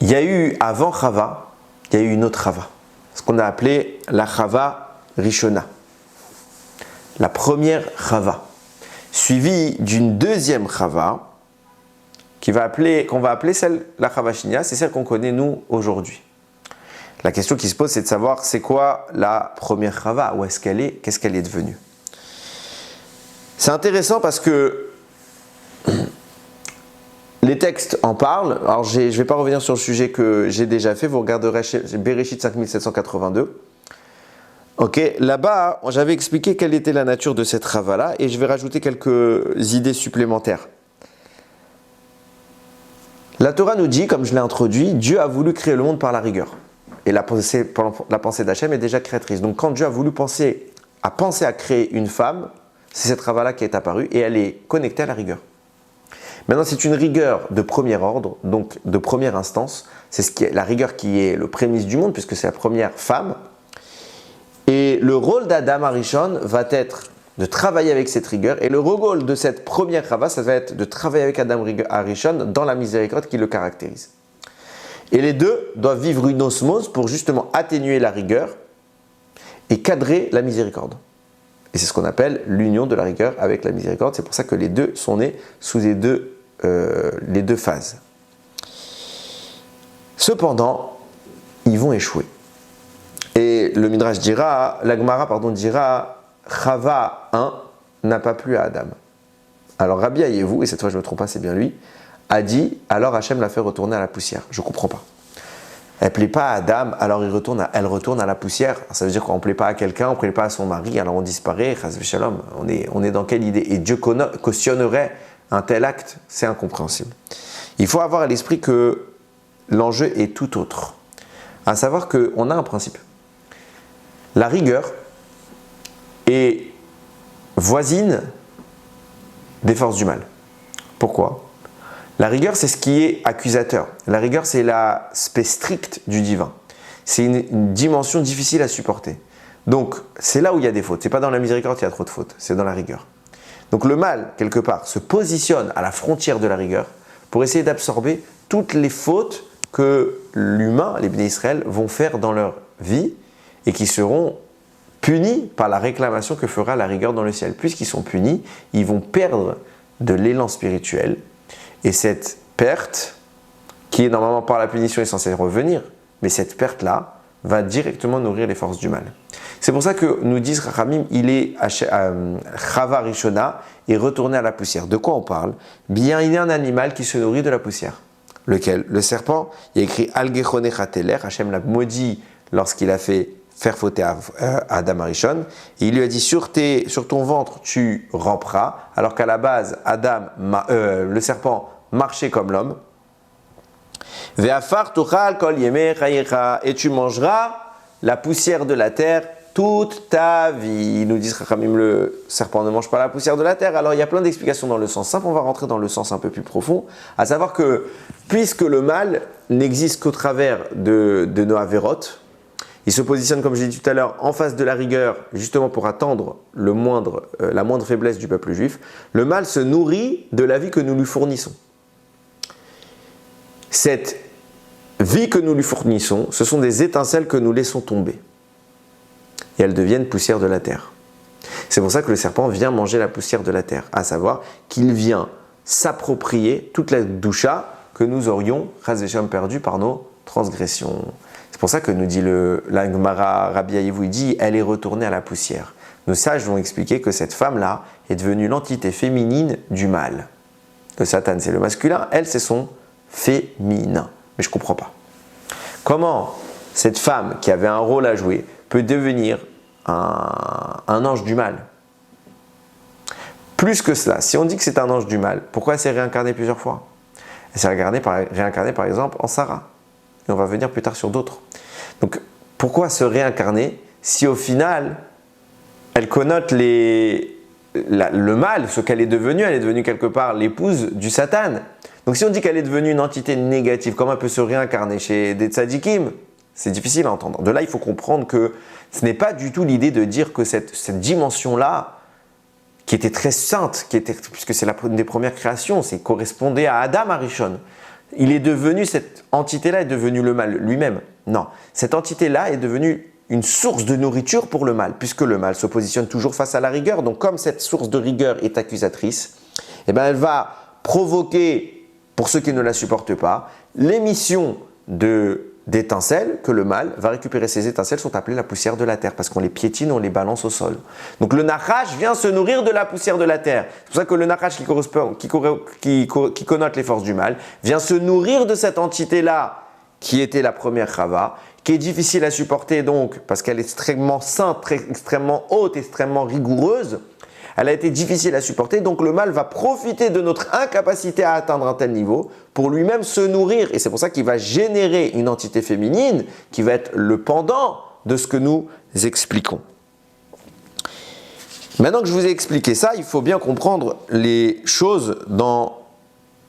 Il y a eu avant Chava, il y a eu une autre Chava, ce qu'on a appelé la Chava Rishona, la première Chava, suivie d'une deuxième Chava qu'on va appeler celle la Chava Shnia, c'est celle qu'on connaît nous aujourd'hui. La question qui se pose, c'est de savoir c'est quoi la première Chava, où est-ce qu'elle est, qu'est-ce qu'elle est devenue. C'est intéressant parce que les textes en parlent. Alors je ne vais pas revenir sur le sujet que j'ai déjà fait, vous regarderez chez Bereshit 5782. Ok, là-bas, j'avais expliqué quelle était la nature de cette Chava-là et je vais rajouter quelques idées supplémentaires. La Torah nous dit, comme je l'ai introduit, Dieu a voulu créer le monde par la rigueur. Et la pensée d'Hachem est déjà créatrice. Donc quand Dieu a voulu penser à créer une femme, c'est cette Chava-là qui est apparue et elle est connectée à la rigueur. Maintenant, c'est une rigueur de premier ordre, donc de première instance. C'est la rigueur qui est le prémisse du monde, puisque c'est la première femme. Et le rôle d'Adam Arishon va être de travailler avec cette rigueur. Et le rôle de cette première Chava, ça va être de travailler avec Adam Arishon dans la miséricorde qui le caractérise. Et les deux doivent vivre une osmose pour justement atténuer la rigueur et cadrer la miséricorde. Et c'est ce qu'on appelle l'union de la rigueur avec la miséricorde. C'est pour ça que les deux sont nés sous les deux phases. Cependant, ils vont échouer. Et le Midrash dira, la Gemara dira, Chava 1 n'a pas plu à Adam. Alors Rabbi Ayevu, et cette fois je ne me trompe pas, c'est bien lui, a dit, alors Hachem l'a fait retourner à la poussière. Je ne comprends pas. Elle ne plaît pas à Adam, alors elle retourne à la poussière. Ça veut dire qu'on ne plaît pas à quelqu'un, on ne plaît pas à son mari, alors on disparaît, chas v'shalom. On est dans quelle idée? Et Dieu cautionnerait un tel acte? C'est incompréhensible. Il faut avoir à l'esprit que l'enjeu est tout autre. À savoir qu'on a un principe. La rigueur est voisine des forces du mal. Pourquoi? La rigueur, c'est ce qui est accusateur. La rigueur, c'est l'aspect strict du divin. C'est une dimension difficile à supporter. Donc, c'est là où il y a des fautes. Ce n'est pas dans la miséricorde qu'il y a trop de fautes, c'est dans la rigueur. Donc, le mal, quelque part, se positionne à la frontière de la rigueur pour essayer d'absorber toutes les fautes que l'humain, les Bnei Israël, vont faire dans leur vie et qui seront punis par la réclamation que fera la rigueur dans le ciel. Puisqu'ils sont punis, ils vont perdre de l'élan spirituel. Et cette perte, qui est normalement par la punition est censée revenir, mais cette perte-là va directement nourrir les forces du mal. C'est pour ça que nous disent Rachamim, il est Chava Rishona et retourné à la poussière. De quoi on parle? Bien, il y a un animal qui se nourrit de la poussière. Lequel? Le serpent. Il y a écrit Al Gechone Chateler. Hachem l'a maudit lorsqu'il a fait faire fauter à Adam Arishon. Et il lui a dit sur ton ventre tu ramperas, alors qu'à la base le serpent marchait comme l'homme. Ve'afar tuchal kol yemei chayecha, et tu mangeras la poussière de la terre toute ta vie. Nous dit Chachamim, le serpent ne mange pas la poussière de la terre. Alors il y a plein d'explications dans le sens simple, on va rentrer dans le sens un peu plus profond, à savoir que puisque le mal n'existe qu'au travers de nos avérotes, il se positionne, comme j'ai dit tout à l'heure, en face de la rigueur, justement pour attendre la moindre faiblesse du peuple juif. Le mal se nourrit de la vie que nous lui fournissons. Cette vie que nous lui fournissons, ce sont des étincelles que nous laissons tomber. Et elles deviennent poussière de la terre. C'est pour ça que le serpent vient manger la poussière de la terre, à savoir qu'il vient s'approprier toute la doucha que nous aurions, chas v'shalom, perdu par nos transgressions. C'est pour ça que nous dit la Gemara, Rabbi Ayevu, il dit, elle est retournée à la poussière. Nos sages vont expliquer que cette femme-là est devenue l'entité féminine du mal. Le Satan, c'est le masculin, elle, c'est son féminin. Mais je ne comprends pas. Comment cette femme qui avait un rôle à jouer peut devenir un ange du mal? Plus que cela, si on dit que c'est un ange du mal, pourquoi elle s'est réincarnée plusieurs fois? Elle s'est réincarnée par exemple en Sarah. Et on va venir plus tard sur d'autres. Donc, pourquoi se réincarner si au final, elle connote le mal, ce qu'elle est devenue quelque part l'épouse du Satan. Donc, si on dit qu'elle est devenue une entité négative, comment elle peut se réincarner chez des tzadikim? C'est difficile à entendre. De là, il faut comprendre que ce n'est pas du tout l'idée de dire que cette dimension-là, qui était très sainte, puisque c'est une des premières créations, c'est correspondait à Adam Arishon. Cette entité-là est devenue le mal lui-même. Non, cette entité-là est devenue une source de nourriture pour le mal, puisque le mal se positionne toujours face à la rigueur. Donc comme cette source de rigueur est accusatrice, eh bien, elle va provoquer, pour ceux qui ne la supportent pas, l'émission d'étincelles que le mal va récupérer. Ces étincelles sont appelées la poussière de la terre, parce qu'on les piétine, on les balance au sol. Donc le nachash vient se nourrir de la poussière de la terre. C'est pour ça que le nachash qui connote les forces du mal vient se nourrir de cette entité-là, qui était la première chava, qui est difficile à supporter donc, parce qu'elle est extrêmement sainte, extrêmement haute, extrêmement rigoureuse. Elle a été difficile à supporter, donc le mal va profiter de notre incapacité à atteindre un tel niveau pour lui-même se nourrir. Et c'est pour ça qu'il va générer une entité féminine qui va être le pendant de ce que nous expliquons. Maintenant que je vous ai expliqué ça, il faut bien comprendre les choses dans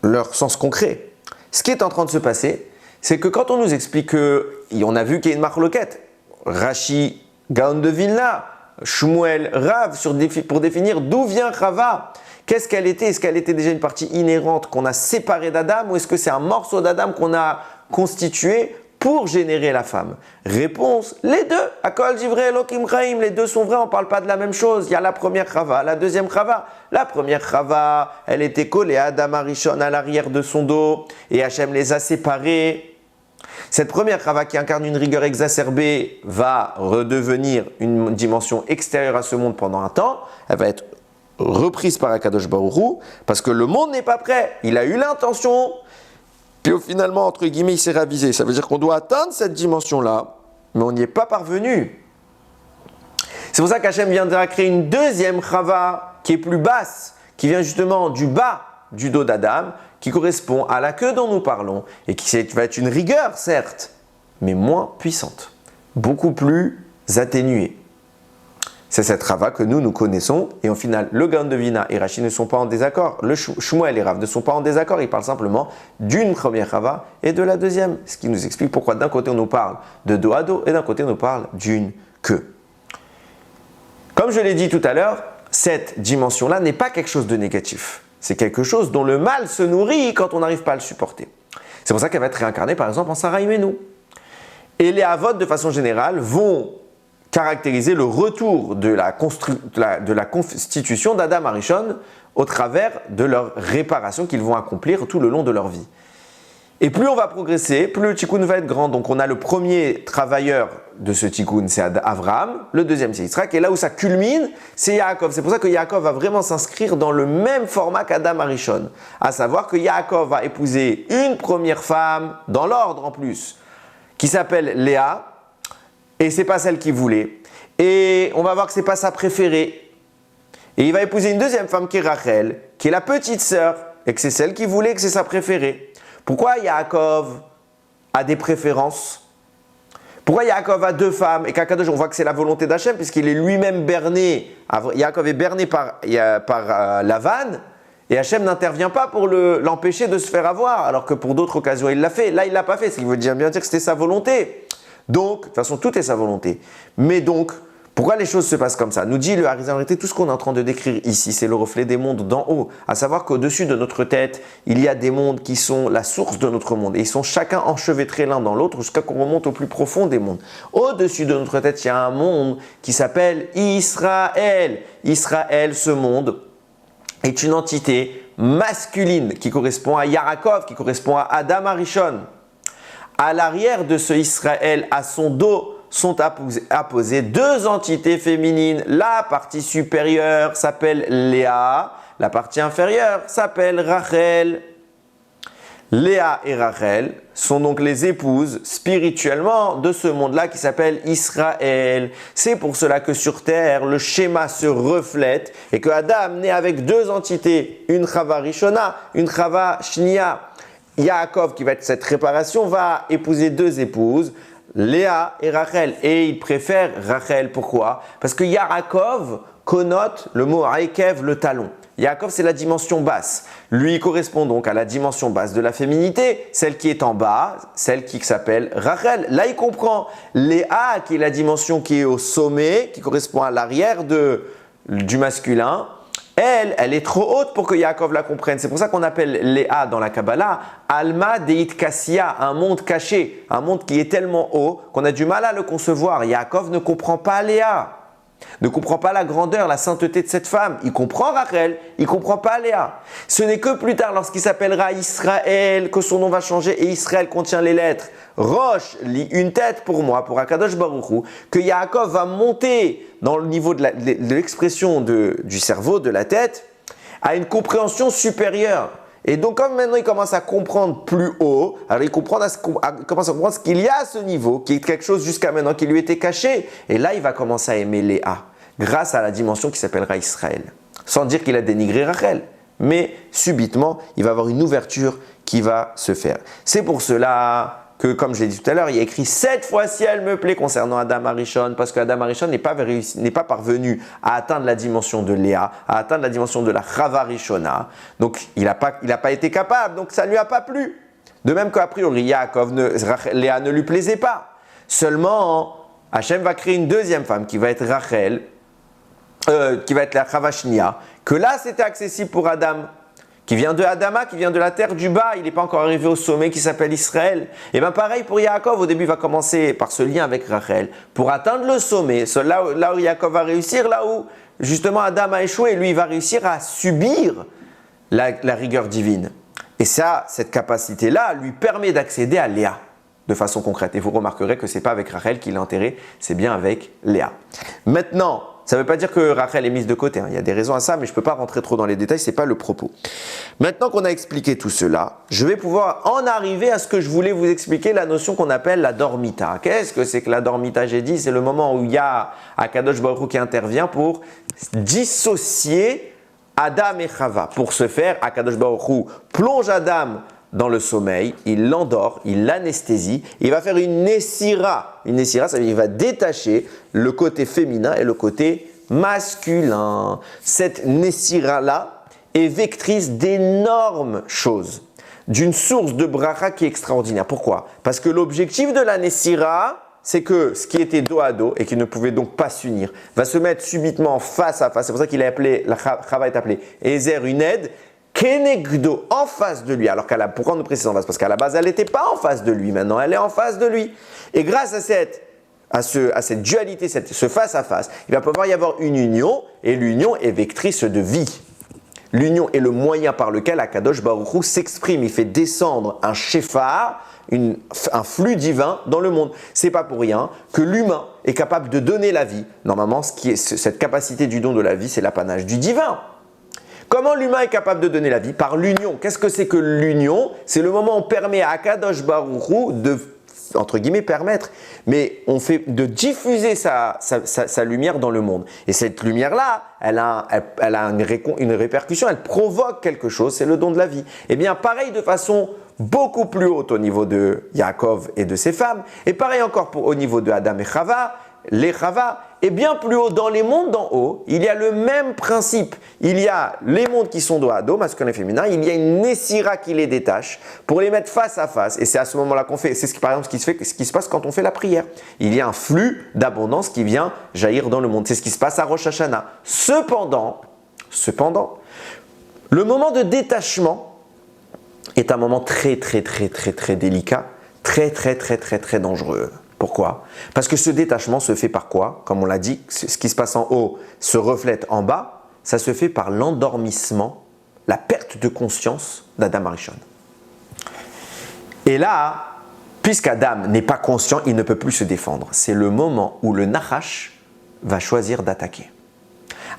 leur sens concret. Ce qui est en train de se passer, c'est que quand on nous explique on a vu qu'il y a une marloquette, Rashi, Gaon de Vilna, Shmuel, Rav, pour définir d'où vient Chava. Qu'est-ce qu'elle était? Est-ce qu'elle était déjà une partie inhérente qu'on a séparée d'Adam ou est-ce que c'est un morceau d'Adam qu'on a constitué pour générer la femme? Réponse, les deux. Akol Divrei Elokim Chaim, les deux sont vrais, on ne parle pas de la même chose. Il y a la première Chava, la deuxième Chava. La première Chava, elle était collée à Adam Arishon à l'arrière de son dos et Hachem les a séparés. Cette première chava qui incarne une rigueur exacerbée va redevenir une dimension extérieure à ce monde pendant un temps. Elle va être reprise par Akadosh Baruch Hu parce que le monde n'est pas prêt. Il a eu l'intention, puis finalement, entre guillemets, il s'est ravisé. Ça veut dire qu'on doit atteindre cette dimension-là, mais on n'y est pas parvenu. C'est pour ça qu'Hachem viendra créer une deuxième chava qui est plus basse, qui vient justement du bas du dos d'Adam, qui correspond à la queue dont nous parlons, et qui va être une rigueur, certes, mais moins puissante, beaucoup plus atténuée. C'est cette Rava que nous connaissons, et au final, le Gaon de Vina et Rashi ne sont pas en désaccord. Le Shmuel et Rav ne sont pas en désaccord, ils parlent simplement d'une première Rava et de la deuxième. Ce qui nous explique pourquoi d'un côté on nous parle de dos à dos, et d'un côté on nous parle d'une queue. Comme je l'ai dit tout à l'heure, cette dimension-là n'est pas quelque chose de négatif. C'est quelque chose dont le mal se nourrit quand on n'arrive pas à le supporter. C'est pour ça qu'elle va être réincarnée par exemple en Sarah Imenu. Et les Avot, de façon générale, vont caractériser le retour de la constitution d'Adam Arishon au travers de leur réparation qu'ils vont accomplir tout le long de leur vie. Et plus on va progresser, plus le tikkun va être grand. Donc on a le premier travailleur de ce tikkun, c'est Avraham, le deuxième c'est Yitzhak, et là où ça culmine, c'est Yaakov. C'est pour ça que Yaakov va vraiment s'inscrire dans le même format qu'Adam Arishon. À savoir que Yaakov va épouser une première femme, dans l'ordre en plus, qui s'appelle Léa, et c'est pas celle qu'il voulait. Et on va voir que c'est pas sa préférée. Et il va épouser une deuxième femme qui est Rachel, qui est la petite sœur, et que c'est celle qu'il voulait, que c'est sa préférée. Pourquoi Yaakov a des préférences? Pourquoi Yaakov a deux femmes et qu'Akadosh, on voit que c'est la volonté d'Hachem puisqu'il est lui-même berné. Yaakov est berné par Lavan et Hachem n'intervient pas pour l'empêcher de se faire avoir alors que pour d'autres occasions il l'a fait. Là il ne l'a pas fait, ce qui veut bien dire que c'était sa volonté. Donc, de toute façon tout est sa volonté. Mais donc, pourquoi les choses se passent comme ça? Nous dit le Harizal, en réalité, tout ce qu'on est en train de décrire ici, c'est le reflet des mondes d'en haut. À savoir qu'au-dessus de notre tête, il y a des mondes qui sont la source de notre monde. Et ils sont chacun enchevêtrés l'un dans l'autre jusqu'à qu'on remonte au plus profond des mondes. Au-dessus de notre tête, il y a un monde qui s'appelle Israël. Israël, ce monde, est une entité masculine qui correspond à Yaakov, qui correspond à Adam Arishon. À l'arrière de ce Israël, à son dos, sont apposées deux entités féminines. La partie supérieure s'appelle Léa, la partie inférieure s'appelle Rachel. Léa et Rachel sont donc les épouses spirituellement de ce monde-là qui s'appelle Israël. C'est pour cela que sur terre, le schéma se reflète et que Adam naît avec deux entités, une Chava Rishona, une Chava Shnia. Yaakov, qui va être cette réparation, va épouser deux épouses, Léa et Rachel, et il préfère Rachel. Pourquoi? Parce que Yaakov connote le mot Aikev, le talon. Yaakov, c'est la dimension basse. Lui, il correspond donc à la dimension basse de la féminité, celle qui est en bas, celle qui s'appelle Rachel. Là, il comprend Léa, qui est la dimension qui est au sommet, qui correspond à l'arrière du masculin. Elle est trop haute pour que Yaakov la comprenne. C'est pour ça qu'on appelle Léa dans la Kabbalah Alma Deit Kassia, un monde caché, un monde qui est tellement haut qu'on a du mal à le concevoir. Yaakov ne comprend pas Léa, ne comprend pas la grandeur, la sainteté de cette femme. Il comprend Rachel, il ne comprend pas Léa. Ce n'est que plus tard, lorsqu'il s'appellera Israël, que son nom va changer et Israël contient les lettres Rosh, une tête pour moi, pour Akadosh Baruch Hu, que Yaakov va monter dans le niveau de l'expression du cerveau, de la tête, à une compréhension supérieure. Et donc, comme maintenant il commence à comprendre plus haut, alors il commence à comprendre ce qu'il y a à ce niveau, qui est quelque chose jusqu'à maintenant qui lui était caché. Et là, il va commencer à aimer Léa, grâce à la dimension qui s'appellera Israël. Sans dire qu'il a dénigré Rachel, mais subitement, il va avoir une ouverture qui va se faire. C'est pour cela que, comme je l'ai dit tout à l'heure, il y a écrit 7 fois si elle me plaît concernant Adam Arishon, parce que Adam Arishon n'est pas parvenu à atteindre la dimension de Léa, à atteindre la dimension de la Chava Rishona. Donc, il n'a pas été capable, donc ça ne lui a pas plu. De même qu'a priori, Léa ne lui plaisait pas. Seulement, Hachem va créer une deuxième femme qui va être Rachel, qui va être la Chava Shnia, que là, c'était accessible pour Adam, qui vient de Adama, qui vient de la terre du bas, il n'est pas encore arrivé au sommet qui s'appelle Israël. Et bien pareil pour Yaakov, au début il va commencer par ce lien avec Rachel, pour atteindre le sommet, là où Yaakov va réussir, là où justement Adam a échoué, lui il va réussir à subir la rigueur divine. Et ça, cette capacité-là lui permet d'accéder à Léa. de façon concrète. Et vous remarquerez que ce n'est pas avec Rachel qu'il est enterré, c'est bien avec Léa. Maintenant, ça ne veut pas dire que Rachel est mise de côté. Il y a des raisons à ça, mais je ne peux pas rentrer trop dans les détails, ce n'est pas le propos. Maintenant qu'on a expliqué tout cela, je vais pouvoir en arriver à ce que je voulais vous expliquer, la notion qu'on appelle la dormita. Qu'est-ce que c'est que la dormita? J'ai dit, c'est le moment où il y a Akadosh Baruch Hu qui intervient pour dissocier Adam et Chava. Pour ce faire, Akadosh Baruch Hu plonge Adam dans le sommeil, il l'endort, il l'anesthésie, il va faire une nessira. Une nessira, ça veut dire qu'il va détacher le côté féminin et le côté masculin. Cette nessira-là est vectrice d'énormes choses, d'une source de bracha qui est extraordinaire. Pourquoi? Parce que l'objectif de la nessira, c'est que ce qui était dos à dos et qui ne pouvait donc pas s'unir, va se mettre subitement face à face. C'est pour ça qu'il est appelé, la Chava est appelée Ezer, une aide, Kenegdo, en face de lui. Alors pourquoi on nous précise en face? Parce qu'à la base, elle n'était pas en face de lui. Maintenant, elle est en face de lui. Et grâce à cette dualité, ce face à face, il va pouvoir y avoir une union. Et l'union est vectrice de vie. L'union est le moyen par lequel Akadosh Baruch Hu s'exprime. Il fait descendre un shefar, un flux divin dans le monde. C'est pas pour rien que l'humain est capable de donner la vie. Normalement, cette capacité du don de la vie, c'est l'apanage du divin. Comment l'humain est capable de donner la vie? Par l'union. Qu'est-ce que c'est que l'union? C'est le moment où on permet à Akadosh Baruch Hu de, entre guillemets, permettre, mais on fait de diffuser sa lumière dans le monde. Et cette lumière-là, elle a une répercussion, elle provoque quelque chose, c'est le don de la vie. Et bien, pareil de façon beaucoup plus haute au niveau de Yaakov et de ses femmes, et pareil encore au niveau de Adam et Chava, les Chava, et bien plus haut, dans les mondes d'en haut, il y a le même principe. Il y a les mondes qui sont dos à dos, masculin et féminin, il y a une nessira qui les détache pour les mettre face à face. Et c'est à ce moment-là qu'on fait, par exemple ce qui se passe quand on fait la prière. Il y a un flux d'abondance qui vient jaillir dans le monde. C'est ce qui se passe à Rosh Hashanah. Cependant, le moment de détachement est un moment très délicat, très dangereux. Pourquoi? Parce que ce détachement se fait par quoi? Comme on l'a dit, ce qui se passe en haut se reflète en bas. Ça se fait par l'endormissement, la perte de conscience d'Adam Arishon. Et là, puisqu'Adam n'est pas conscient, il ne peut plus se défendre. C'est le moment où le Nachash va choisir d'attaquer.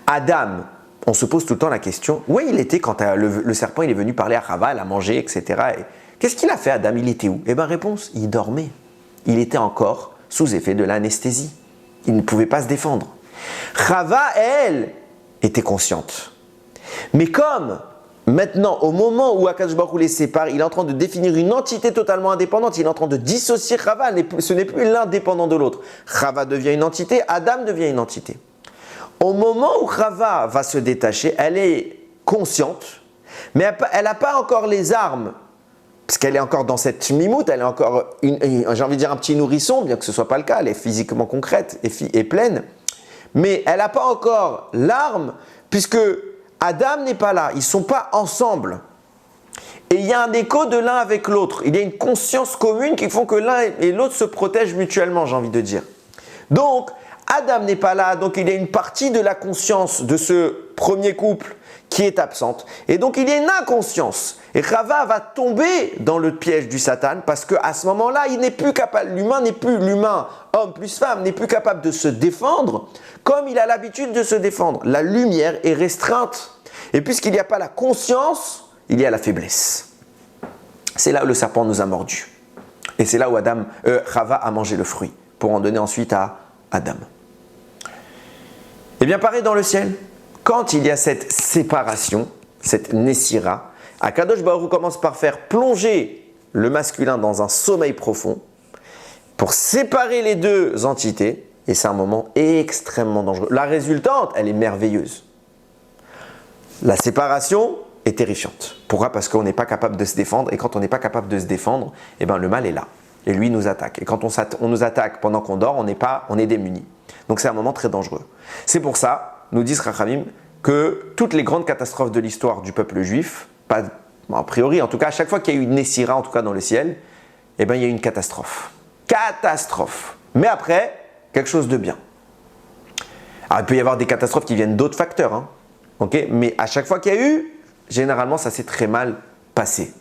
Adam, on se pose tout le temps la question, où il était quand le serpent il est venu parler à Chava, elle a mangé, etc. Et qu'est-ce qu'il a fait Adam? Il était où? Eh bien réponse, il dormait. Il était encore sous effet de l'anesthésie. Il ne pouvait pas se défendre. Chava, elle, était consciente. Mais comme maintenant, au moment où Akadosh Baruch Hu les sépare, il est en train de définir une entité totalement indépendante, il est en train de dissocier Chava, ce n'est plus l'un dépendant de l'autre. Chava devient une entité, Adam devient une entité. Au moment où Chava va se détacher, elle est consciente, mais elle n'a pas encore les armes. Parce qu'elle est encore dans cette mimoute, elle est encore, j'ai envie de dire un petit nourrisson, bien que ce ne soit pas le cas, elle est physiquement concrète et pleine. Mais elle n'a pas encore l'arme, puisque Adam n'est pas là, ils ne sont pas ensemble. Et il y a un écho de l'un avec l'autre, il y a une conscience commune qui font que l'un et l'autre se protègent mutuellement, j'ai envie de dire. Donc, Adam n'est pas là, donc il y a une partie de la conscience de ce premier couple qui est absente. Et donc il y a une inconscience. Et Chava va tomber dans le piège du Satan parce qu'à ce moment-là, il n'est plus capable, l'humain, homme plus femme, n'est plus capable de se défendre comme il a l'habitude de se défendre. La lumière est restreinte. Et puisqu'il n'y a pas la conscience, il y a la faiblesse. C'est là où le serpent nous a mordus. Et c'est là où Chava a mangé le fruit pour en donner ensuite à Adam. Et bien pareil dans le ciel. Quand il y a cette séparation, cette nessira, Akadosh Baruch Hu commence par faire plonger le masculin dans un sommeil profond pour séparer les deux entités, et c'est un moment extrêmement dangereux. La résultante, elle est merveilleuse. La séparation est terrifiante. Pourquoi? Parce qu'on n'est pas capable de se défendre, et quand on n'est pas capable de se défendre, eh ben, le mal est là, et lui nous attaque. Et quand on nous attaque pendant qu'on dort, on est démuni. Donc c'est un moment très dangereux. C'est pour ça, nous disent Rachamim, que toutes les grandes catastrophes de l'histoire du peuple juif, a priori, en tout cas, à chaque fois qu'il y a eu une Nessira, en tout cas dans le ciel, eh bien, il y a eu une catastrophe. Catastrophe. Mais après, quelque chose de bien. Alors, il peut y avoir des catastrophes qui viennent d'autres facteurs, hein, okay. Mais à chaque fois qu'il y a eu, généralement, ça s'est très mal passé.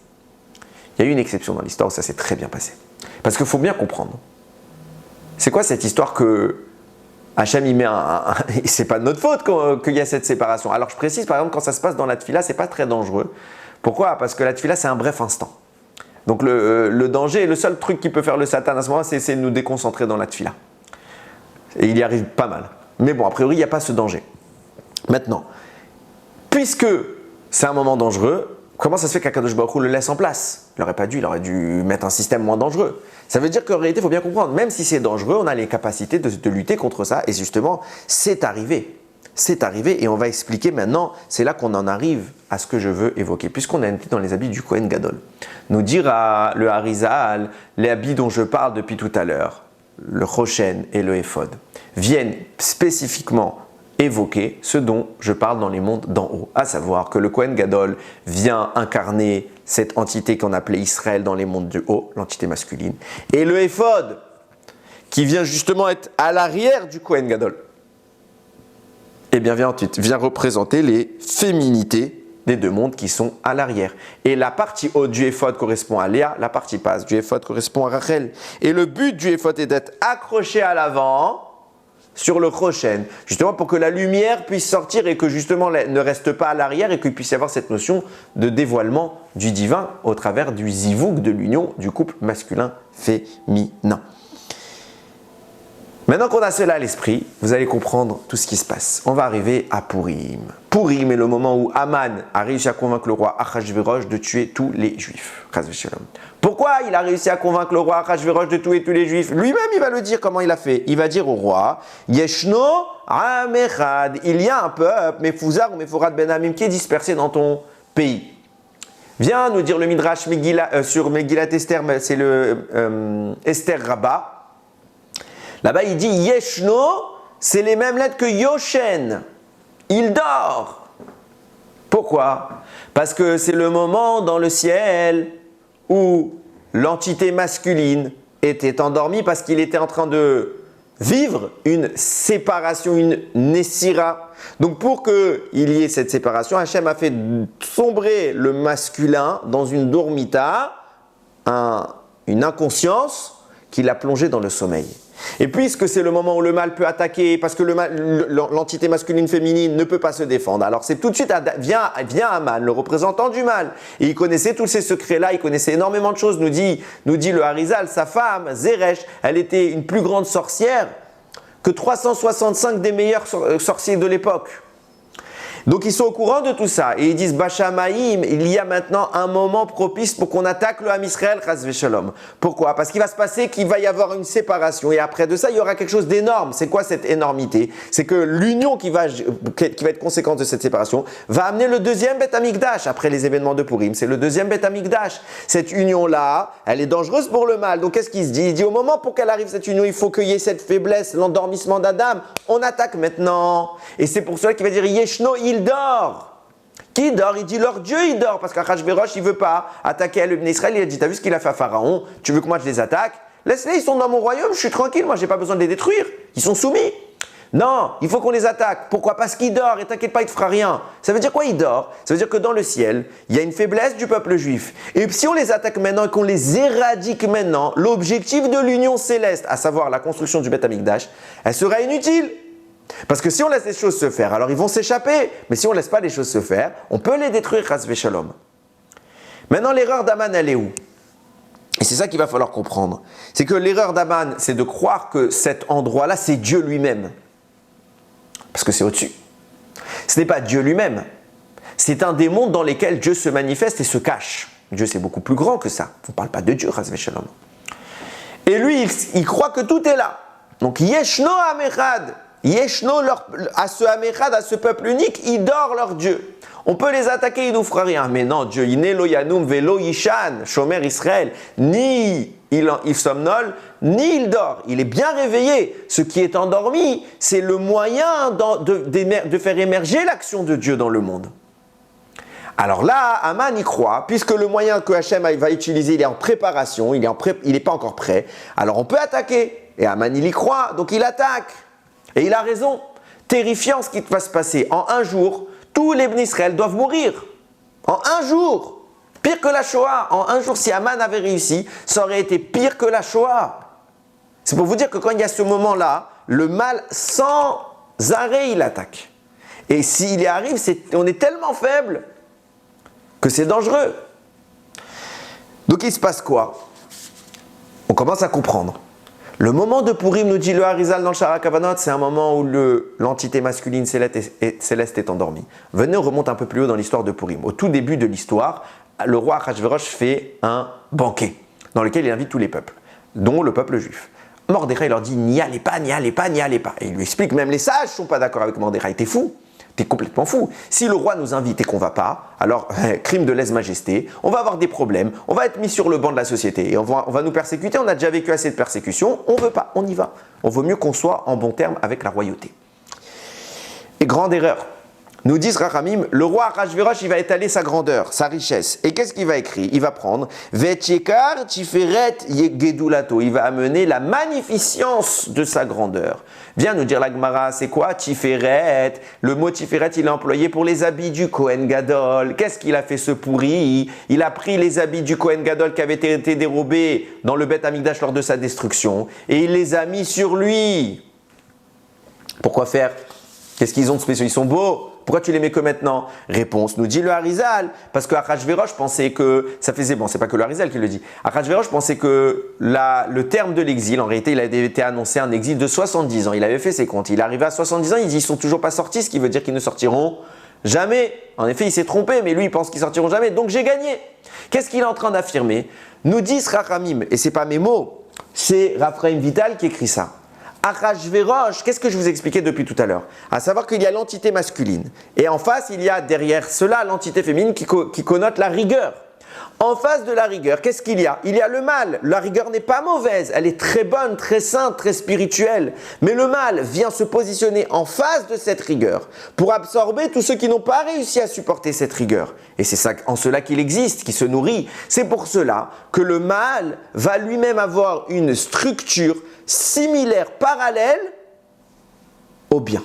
Il y a eu une exception dans l'histoire où ça s'est très bien passé. Parce qu'il faut bien comprendre. C'est quoi cette histoire que Hachem y met c'est pas de notre faute qu'il y a cette séparation. Alors je précise, par exemple, quand ça se passe dans la tefila, c'est pas très dangereux. Pourquoi? Parce que la tefila, c'est un bref instant. Donc le danger, le seul truc qui peut faire le Satan à ce moment-là, c'est de nous déconcentrer dans la tefila. Et il y arrive pas mal. Mais bon, a priori, il n'y a pas ce danger. Maintenant, puisque c'est un moment dangereux, comment ça se fait qu'Akadosh Baruch Hu le laisse en place? Il n'aurait pas dû, il aurait dû mettre un système moins dangereux. Ça veut dire qu'en réalité, il faut bien comprendre, même si c'est dangereux, on a les capacités de lutter contre ça. Et justement, c'est arrivé. C'est arrivé et on va expliquer maintenant, c'est là qu'on en arrive à ce que je veux évoquer. Puisqu'on a été dans les habits du Kohen Gadol. Nous dire à le Harizal, les habits dont je parle depuis tout à l'heure, le Choshen et le Ephod, viennent spécifiquement évoquer ce dont je parle dans les mondes d'en haut, à savoir que le Kohen Gadol vient incarner cette entité qu'on appelait Israël dans les mondes du haut, l'entité masculine, et le Ephod qui vient justement être à l'arrière du Kohen Gadol, et bien vient représenter les féminités des deux mondes qui sont à l'arrière. Et la partie haute du Ephod correspond à Léa, la partie basse du Ephod correspond à Rachel. Et le but du Ephod est d'être accroché à l'avant sur le Choshen, justement pour que la lumière puisse sortir et que justement ne reste pas à l'arrière et qu'il puisse y avoir cette notion de dévoilement du divin au travers du zivouk, de l'union du couple masculin-féminin. Maintenant qu'on a cela à l'esprit, vous allez comprendre tout ce qui se passe. On va arriver à Purim. Purim est le moment où Haman a réussi à convaincre le roi Achashverosh de tuer tous les juifs. Pourquoi il a réussi à convaincre le roi Achashverosh de tuer tous les juifs? Lui-même, il va le dire comment il a fait. Il va dire au roi, Yeshno Am Echad, il y a un peuple, Mefouzar ou Meforad Ben Amim, qui est dispersé dans ton pays. Viens nous dire le Midrash sur Megillat Esther, c'est le Esther Rabbah. Là-bas, il dit Yeshno, c'est les mêmes lettres que Yoshen. Il dort. Pourquoi? Parce que c'est le moment dans le ciel où l'entité masculine était endormie parce qu'il était en train de vivre une séparation, une Nessira. Donc pour qu'il y ait cette séparation, Hachem a fait sombrer le masculin dans une dormita, une inconscience qui l'a plongé dans le sommeil. Et puisque c'est le moment où le mal peut attaquer, parce que l'entité masculine-féminine ne peut pas se défendre, alors c'est tout de suite, vient Haman, le représentant du mal. Et il connaissait tous ces secrets-là, il connaissait énormément de choses, nous dit le Harizal, sa femme, Zeresh, elle était une plus grande sorcière que 365 des meilleurs sorciers de l'époque. Donc ils sont au courant de tout ça et ils disent Bachamaïm, il y a maintenant un moment propice pour qu'on attaque le Ham Israël, Chas v'Shalom. Pourquoi? Parce qu'il va se passer qu'il va y avoir une séparation et après de ça il y aura quelque chose d'énorme. C'est quoi cette énormité? C'est que l'union qui va être conséquence de cette séparation va amener le deuxième Beth Amikdash après les événements de Purim. C'est le deuxième Beth Amikdash. Cette union-là, elle est dangereuse pour le mal. Donc qu'est-ce qu'il se dit? Il dit au moment pour qu'elle arrive cette union, il faut qu'il y ait cette faiblesse, l'endormissement d'Adam. On attaque maintenant. Et c'est pour cela qu'il va dire Yeshno, il dort. Qui dort? Il dit leur Dieu il dort parce qu'Achashverosh il veut pas attaquer le Bnei Israël. Il a dit t'as vu ce qu'il a fait à Pharaon? Tu veux que moi je les attaque? Laisse-les, ils sont dans mon royaume, je suis tranquille, moi j'ai pas besoin de les détruire. Ils sont soumis. Non, il faut qu'on les attaque. Pourquoi? Parce qu'il dort et t'inquiète pas, il te fera rien. Ça veut dire quoi il dort? Ça veut dire que dans le ciel, il y a une faiblesse du peuple juif. Et si on les attaque maintenant et qu'on les éradique maintenant, l'objectif de l'union céleste, à savoir la construction du Beth Amikdash, elle sera inutile. Parce que si on laisse les choses se faire, alors ils vont s'échapper. Mais si on ne laisse pas les choses se faire, on peut les détruire, chas v'shalom. Maintenant, l'erreur d'Aman, elle est où? Et c'est ça qu'il va falloir comprendre. C'est que l'erreur d'Aman, c'est de croire que cet endroit-là, c'est Dieu lui-même. Parce que c'est au-dessus. Ce n'est pas Dieu lui-même. C'est un des mondes dans lesquels Dieu se manifeste et se cache. Dieu, c'est beaucoup plus grand que ça. On ne parle pas de Dieu, chas v'shalom. Et lui, il croit que tout est là. Donc, Yeshno Amechad. Yeshno, à ce Amechad, à ce peuple unique, il dort leur Dieu. On peut les attaquer, il ne nous fera rien. Mais non, Dieu, Inélo Yanoum Velo Yishan, Shomer Israël, ni il somnole, ni il dort. Il est bien réveillé. Ce qui est endormi, c'est le moyen de faire émerger l'action de Dieu dans le monde. Alors là, Haman y croit, puisque le moyen que Hachem va utiliser, il est en préparation, il n'est pas encore prêt. Alors on peut attaquer. Et Haman, il y croit, donc il attaque. Et il a raison. Terrifiant ce qui va se passer. En un jour, tous les Bnei Israël doivent mourir. En un jour. Pire que la Shoah. En un jour, si Haman avait réussi, ça aurait été pire que la Shoah. C'est pour vous dire que quand il y a ce moment-là, le mal sans arrêt, il attaque. Et s'il y arrive, on est tellement faible que c'est dangereux. Donc il se passe quoi? On commence à comprendre. Le moment de Purim, nous dit le Harizal dans le Shara Kavanot, c'est un moment où l'entité masculine céleste est endormie. Venez, on remonte un peu plus haut dans l'histoire de Purim. Au tout début de l'histoire, le roi Achashverosh fait un banquet dans lequel il invite tous les peuples, dont le peuple juif. Mordechai leur dit « n'y allez pas, n'y allez pas, n'y allez pas ». Et il lui explique, même les sages ne sont pas d'accord avec Mordechai, t'es fou. T'es complètement fou. Si le roi nous invite et qu'on ne va pas, alors crime de lèse-majesté, on va avoir des problèmes, on va être mis sur le banc de la société et on va nous persécuter, on a déjà vécu assez de persécutions, on ne veut pas, on y va. On vaut mieux qu'on soit en bon terme avec la royauté. Et grande erreur. Nous disent Rachamim, le roi Achashverosh, il va étaler sa grandeur, sa richesse. Et qu'est-ce qu'il va écrire? Il va prendre Vetchekar Tiferet Yegedulato. Il va amener la magnificence de sa grandeur. Viens nous dire la Gemara, c'est quoi Tiferet? Le mot Tiferet, il est employé pour les habits du Kohen Gadol. Qu'est-ce qu'il a fait ce pourri? Il a pris les habits du Kohen Gadol qui avaient été dérobés dans le Beth Amikdash lors de sa destruction et il les a mis sur lui. Pourquoi faire? Qu'est-ce qu'ils ont de spécial? Ils sont beaux. Pourquoi tu les mets que maintenant? Réponse, nous dit le Harizal. Parce que Achashverosh pensait que ça faisait... Bon, c'est pas que le Harizal qui le dit. Achashverosh pensait que le terme de l'exil, en réalité, il avait été annoncé un exil de 70 ans. Il avait fait ses comptes. Il est arrivé à 70 ans, il dit ils sont toujours pas sortis, ce qui veut dire qu'ils ne sortiront jamais. En effet, il s'est trompé, mais lui, il pense qu'ils sortiront jamais. Donc, j'ai gagné. Qu'est-ce qu'il est en train d'affirmer? Nous disent Rachamim, et c'est pas mes mots, c'est Raphaël Vital qui écrit ça. Achashverosh, qu'est-ce que je vous expliquais depuis tout à l'heure? À savoir qu'il y a l'entité masculine. Et en face, il y a derrière cela l'entité féminine qui connote la rigueur. En face de la rigueur, qu'est-ce qu'il y a? Il y a le mal. La rigueur n'est pas mauvaise, elle est très bonne, très sainte, très spirituelle. Mais le mal vient se positionner en face de cette rigueur pour absorber tous ceux qui n'ont pas réussi à supporter cette rigueur. Et c'est ça, en cela qu'il existe, qui se nourrit. C'est pour cela que le mal va lui-même avoir une structure similaire, parallèle au bien.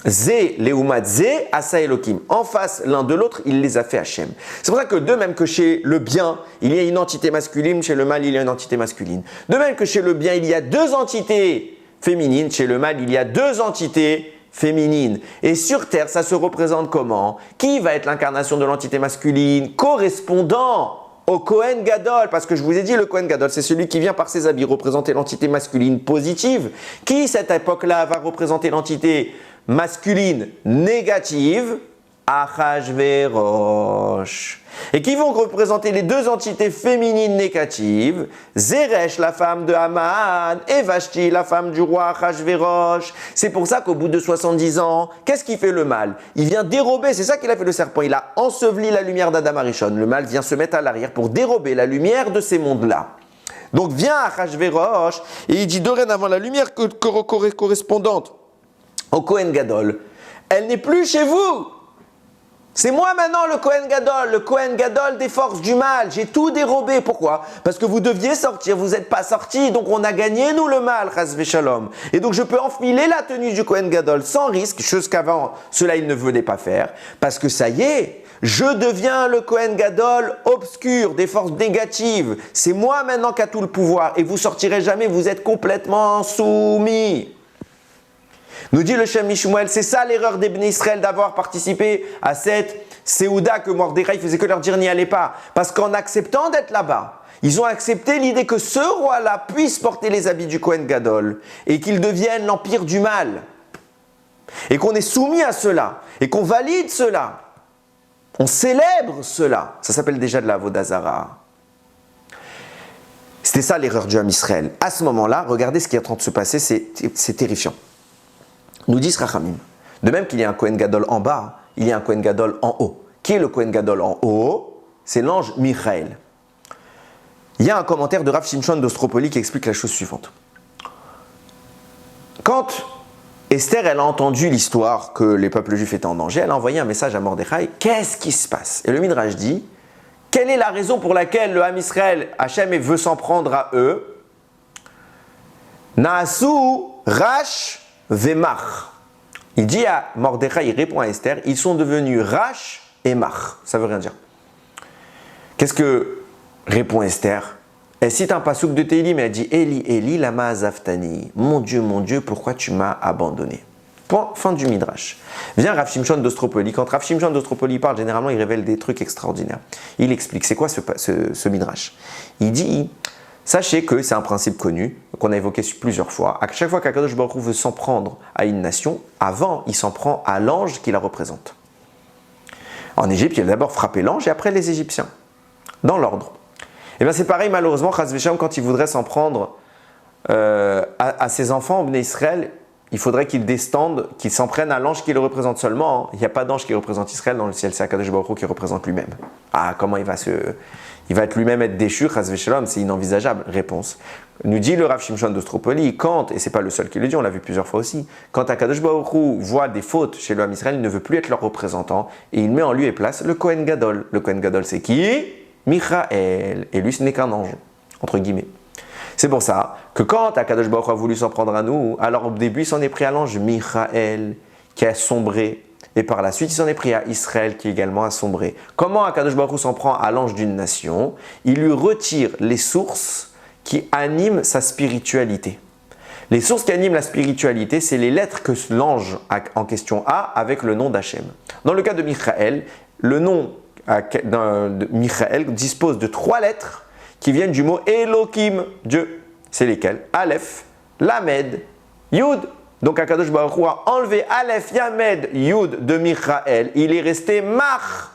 Zé, Léoumat, Zé, Asa Elohim. En face l'un de l'autre, il les a fait Hachem. C'est pour ça que de même que chez le bien, il y a une entité masculine, chez le mal, il y a une entité masculine. De même que chez le bien, il y a deux entités féminines, chez le mal, il y a deux entités féminines. Et sur Terre, ça se représente comment? Qui va être l'incarnation de l'entité masculine correspondant au Kohen Gadol? Parce que je vous ai dit, le Kohen Gadol, c'est celui qui vient par ses habits représenter l'entité masculine positive. Qui, cette époque-là, va représenter l'entité masculine négative? Achashverosh. Et qui vont représenter les deux entités féminines négatives? Zeresh, la femme de Haman, et Vashti, la femme du roi Achashverosh. C'est pour ça qu'au bout de 70 ans, qu'est-ce qui fait le mal? Il vient dérober, c'est ça qu'il a fait le serpent, il a enseveli la lumière d'Adam Arishon. Le mal vient se mettre à l'arrière pour dérober la lumière de ces mondes-là. Donc vient Achashverosh et il dit dorénavant la lumière correspondante au Kohen Gadol, elle n'est plus chez vous. C'est moi maintenant le Kohen Gadol des forces du mal. J'ai tout dérobé. Pourquoi? Parce que vous deviez sortir, vous n'êtes pas sortis, donc on a gagné nous le mal, chas v'shalom. Et donc je peux enfiler la tenue du Kohen Gadol sans risque, chose qu'avant cela il ne venait pas faire, parce que ça y est, je deviens le Kohen Gadol obscur, des forces négatives. C'est moi maintenant qui a tout le pouvoir et vous sortirez jamais, vous êtes complètement soumis. Nous dit le Shem Mishmuel, c'est ça l'erreur des Bnei Israël d'avoir participé à cette Séouda que Mordechai faisait que leur dire n'y allez pas. Parce qu'en acceptant d'être là-bas, ils ont accepté l'idée que ce roi-là puisse porter les habits du Kohen Gadol et qu'il devienne l'empire du mal. Et qu'on est soumis à cela et qu'on valide cela. On célèbre cela. Ça s'appelle déjà de la Avodah Zarah. C'était ça l'erreur du Ham Israël. À ce moment-là, regardez ce qui est en train de se passer, c'est terrifiant. Nous disent Rachamim, de même qu'il y a un Kohen Gadol en bas, il y a un Kohen Gadol en haut. Qui est le Kohen Gadol en haut? C'est l'ange Michaël. Il y a un commentaire de Rav Shimshon d'Ostropoli qui explique la chose suivante. Quand Esther elle a entendu l'histoire que les peuples juifs étaient en danger, elle a envoyé un message à Mordechai. Qu'est-ce qui se passe? Et le Midrash dit, quelle est la raison pour laquelle le Ham Israël, Hachem veut s'en prendre à eux? Naasu Rash Vemach. Il dit à Mordechai, il répond à Esther, ils sont devenus Rash et Mach. Ça veut rien dire. Qu'est-ce que répond Esther? Elle cite un pasouk de Télim, elle dit Eli, Eli, lama azaftani. Mon Dieu, pourquoi tu m'as abandonné? Point, fin du Midrash. Vient Rav Shimshon d'Ostropoli. Quand Rav Shimshon d'Ostropoli parle, généralement, il révèle des trucs extraordinaires. Il explique, c'est quoi ce Midrash? Il dit, sachez que c'est un principe connu, qu'on a évoqué plusieurs fois. À chaque fois qu'Akadosh Baruch Hu veut s'en prendre à une nation, avant, il s'en prend à l'ange qui la représente. En Égypte, il a d'abord frappé l'ange et après les Égyptiens, dans l'ordre. Et bien c'est pareil, malheureusement, Chas V'Shalom, quand il voudrait s'en prendre à ses enfants, au Bnei Israël, il faudrait qu'ils descendent, qu'ils s'en prennent à l'ange qui le représente seulement. Il n'y a pas d'ange qui représente Israël dans le ciel, c'est Akadosh Baruch Hu qui représente lui-même. Ah, comment il va être lui-même être déchu, Chas V'Shalom, c'est inenvisageable. Réponse. Nous dit le Rav Shimshon d'Ostropoli, quand, et c'est pas le seul qui le dit, on l'a vu plusieurs fois aussi, quand Akadosh Baruch Hu voit des fautes chez le Ham Israël, il ne veut plus être leur représentant, et il met en lieu et place le Kohen Gadol. Le Kohen Gadol, c'est qui? Michael. Et lui, ce n'est qu'un ange, entre guillemets. C'est pour ça que quand Akadosh Baruch Hu a voulu s'en prendre à nous, alors au début, il s'en est pris à l'ange Michael, qui a sombré. Et par la suite, il s'en est pris à Israël, qui également a sombré. Comment Akadosh Baruch Hu s'en prend à l'ange d'une nation? Il lui retire les sources qui animent sa spiritualité. Les sources qui animent la spiritualité, c'est les lettres que l'ange en question a avec le nom d'Hachem. Dans le cas de Michael, le nom de Michael dispose de 3 lettres qui viennent du mot Elohim, Dieu. C'est lesquelles? Aleph, Lamed, Yud. Donc Akadosh Baruch Hu a enlevé Aleph, Yamed, Yud de Michael. Il est resté Mach.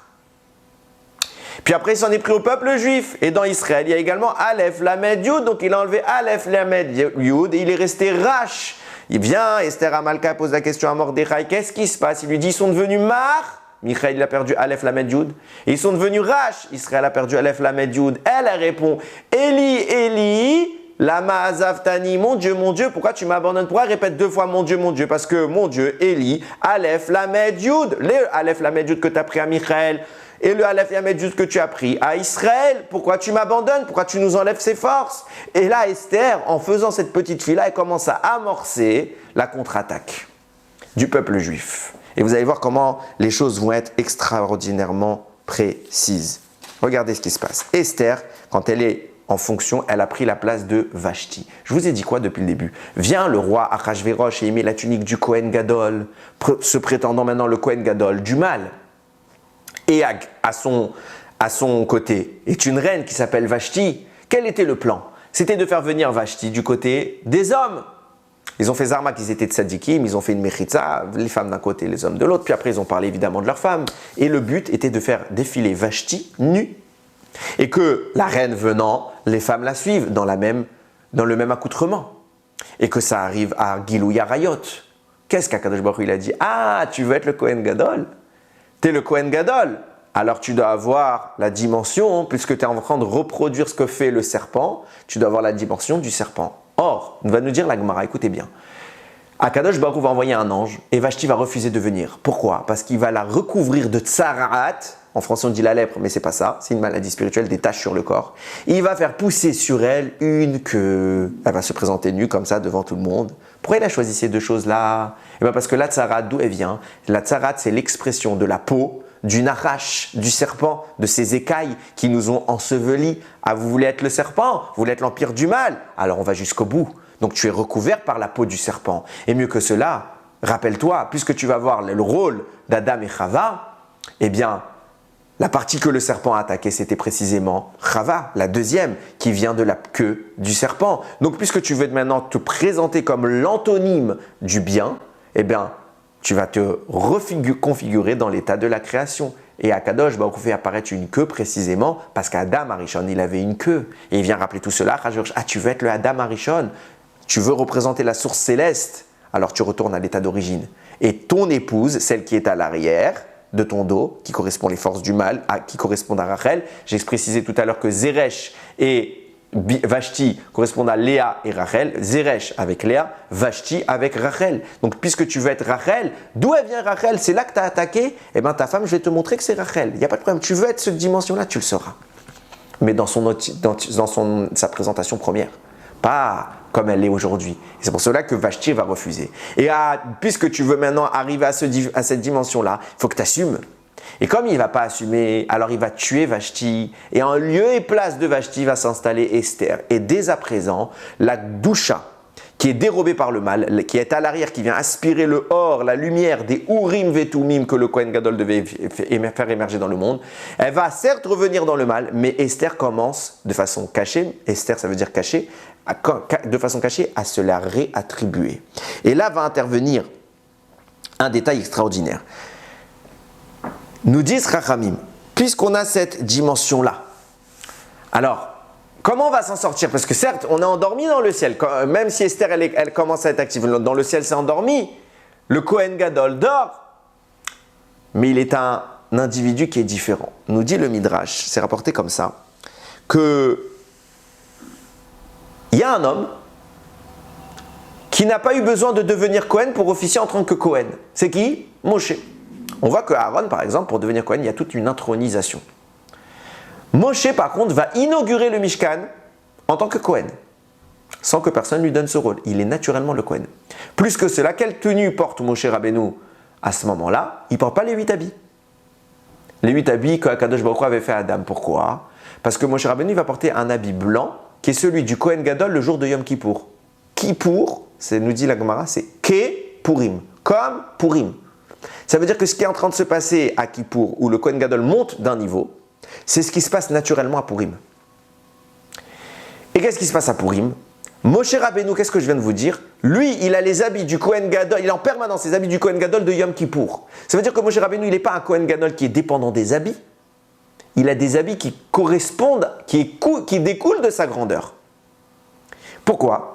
Puis après, il s'en est pris au peuple juif. Et dans Israël, il y a également Aleph, Lamed, Yud. Donc il a enlevé Aleph, Lamed, Yud. Et il est resté Rash. Il vient, Esther Amalka pose la question à Mordechai. Qu'est-ce qui se passe? Il lui dit, ils sont devenus Mach. Michael, il a perdu Aleph, Lamed, Yud. Et ils sont devenus Rash. Israël a perdu Aleph, Lamed, Yud. Elle répond, Eli, Eli, lama azaftani, mon Dieu, pourquoi tu m'abandonnes? Pourquoi répète 2 fois mon Dieu? Parce que mon Dieu, Eli, Aleph, Lamed, Yud. Le Aleph, Lamed, Yud que tu as pris à Michael et le Aleph, Lamed, Yud que tu as pris à Israël. Pourquoi tu m'abandonnes? Pourquoi tu nous enlèves ses forces? Et là, Esther, en faisant cette petite fille-là, elle commence à amorcer la contre-attaque du peuple juif. Et vous allez voir comment les choses vont être extraordinairement précises. Regardez ce qui se passe. Esther, quand elle est en fonction, elle a pris la place de Vashti. Je vous ai dit quoi depuis le début? Vient le roi Achashverosh et il met la tunique du Kohen Gadol, se prétendant maintenant le Kohen Gadol du mal. Et à son côté est une reine qui s'appelle Vashti. Quel était le plan? C'était de faire venir Vashti du côté des hommes. Ils ont fait Zarma qu'ils étaient tzadikim, ils ont fait une mechitza, les femmes d'un côté, les hommes de l'autre, puis après ils ont parlé évidemment de leurs femmes. Et le but était de faire défiler Vashti nue. Et que la reine venant, les femmes la suivent dans le même accoutrement. Et que ça arrive à Gilou Yarayot. Qu'est-ce qu'Akadosh Baruch Hu il a dit? Ah, tu veux être le Kohen Gadol? T'es le Kohen Gadol. Alors tu dois avoir la dimension, puisque tu es en train de reproduire ce que fait le serpent, tu dois avoir la dimension du serpent. Or, va nous dire la Gemara, écoutez bien. Akadosh Baruch Hu va envoyer un ange et Vashti va refuser de venir. Pourquoi? Parce qu'il va la recouvrir de tsaraat. En français on dit la lèpre, mais c'est pas ça. C'est une maladie spirituelle, des taches sur le corps. Il va faire pousser sur elle une queue. Elle va se présenter nue comme ça devant tout le monde. Pourquoi il a choisi ces 2 choses-là? Eh bien parce que la tsaraat, d'où elle vient? La tsaraat, c'est l'expression de la peau du nachash, du serpent, de ces écailles qui nous ont ensevelis. Ah, vous voulez être le serpent? Vous voulez être l'empire du mal? Alors on va jusqu'au bout. Donc tu es recouvert par la peau du serpent. Et mieux que cela, rappelle-toi, puisque tu vas voir le rôle d'Adam et Chava, eh bien, la partie que le serpent a attaquée, c'était précisément Chava, la deuxième, qui vient de la queue du serpent. Donc puisque tu veux maintenant te présenter comme l'antonyme du bien, eh bien, tu vas te reconfigurer dans l'état de la création. Et Akadosh Baruch Hu fait apparaître une queue précisément parce qu'Adam Arishon, il avait une queue. Et il vient rappeler tout cela. Ah, tu veux être le Adam Arishon? Tu veux représenter la source céleste? Alors tu retournes à l'état d'origine. Et ton épouse, celle qui est à l'arrière de ton dos, qui correspond les forces du mal, qui correspondent à Rachel. J'ai précisé tout à l'heure que Zeresh et Vashti correspondent à Léa et Rachel, Zeresh avec Léa, Vashti avec Rachel. Donc puisque tu veux être Rachel, d'où elle vient Rachel? C'est là que tu as attaqué. Eh bien ta femme, je vais te montrer que c'est Rachel. Il n'y a pas de problème. Tu veux être cette dimension-là, tu le sauras. Mais dans sa présentation première. Pas comme elle est aujourd'hui. Et c'est pour cela que Vashti va refuser. Et puisque tu veux maintenant arriver à cette dimension-là, il faut que tu assumes. Et comme il ne va pas assumer, alors il va tuer Vashti. Et en lieu et place de Vashti va s'installer Esther. Et dès à présent, la doucha qui est dérobée par le mal, qui est à l'arrière, qui vient aspirer le or, la lumière des Urim Vetumim que le Kohen Gadol devait faire émerger dans le monde, elle va certes revenir dans le mal, mais Esther commence de façon cachée, Esther ça veut dire cachée, de façon cachée à se la réattribuer. Et là va intervenir un détail extraordinaire. Nous disent Rachamim, puisqu'on a cette dimension-là, alors, comment on va s'en sortir? Parce que certes, on est endormi dans le ciel, même si Esther elle commence à être active, dans le ciel c'est endormi, le Kohen Gadol dort, mais il est un individu qui est différent. Nous dit le Midrash, c'est rapporté comme ça, que il y a un homme qui n'a pas eu besoin de devenir Kohen pour officier en tant que Kohen. C'est qui? Moshe. On voit que Aaron, par exemple, pour devenir Kohen, il y a toute une intronisation. Moshe, par contre, va inaugurer le Mishkan en tant que Kohen, sans que personne lui donne ce rôle. Il est naturellement le Kohen. Plus que cela, quelle tenue porte Moshe Rabbeinu à ce moment-là? Il ne porte pas les 8 habits. Les 8 habits que Akadosh Baruch Hu avait fait à Adam. Pourquoi? Parce que Moshe Rabbeinu va porter un habit blanc qui est celui du Kohen Gadol le jour de Yom Kippour. Kippour, nous dit la Gemara, c'est Ke Purim, comme Purim. Ça veut dire que ce qui est en train de se passer à Kippour, où le Kohen Gadol monte d'un niveau, c'est ce qui se passe naturellement à Purim. Et qu'est-ce qui se passe à Purim? Moshe Rabbeinu, qu'est-ce que je viens de vous dire? Lui, il a les habits du Kohen Gadol, il a en permanence les habits du Kohen Gadol de Yom Kippour. Ça veut dire que Moshe Rabbeinu, il n'est pas un Kohen Gadol qui est dépendant des habits. Il a des habits qui correspondent, qui découlent de sa grandeur. Pourquoi?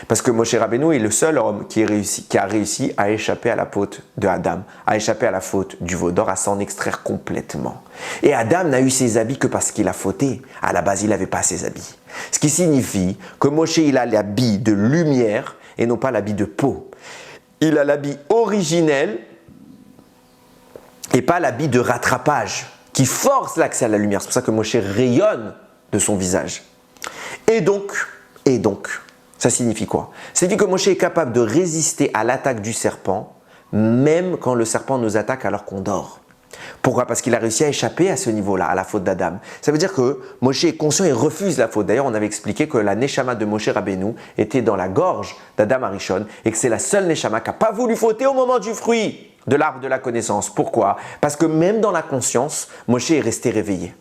Parce que Moshe Rabbeinu est le seul homme qui a réussi à échapper à la faute de Adam, à échapper à la faute du veau d'or, à s'en extraire complètement. Et Adam n'a eu ses habits que parce qu'il a fauté. À la base, il n'avait pas ses habits. Ce qui signifie que Moshe, il a l'habit de lumière et non pas l'habit de peau. Il a l'habit originel et pas l'habit de rattrapage qui force l'accès à la lumière. C'est pour ça que Moshe rayonne de son visage. Et donc, ça signifie quoi? Ça signifie que Moshe est capable de résister à l'attaque du serpent, même quand le serpent nous attaque alors qu'on dort. Pourquoi? Parce qu'il a réussi à échapper à ce niveau-là, à la faute d'Adam. Ça veut dire que Moshe est conscient et refuse la faute. D'ailleurs, on avait expliqué que la Neshama de Moshe Rabbeinu était dans la gorge d'Adam Arishon et que c'est la seule Neshama qui n'a pas voulu fauter au moment du fruit de l'arbre de la connaissance. Pourquoi? Parce que même dans la conscience, Moshe est resté réveillé.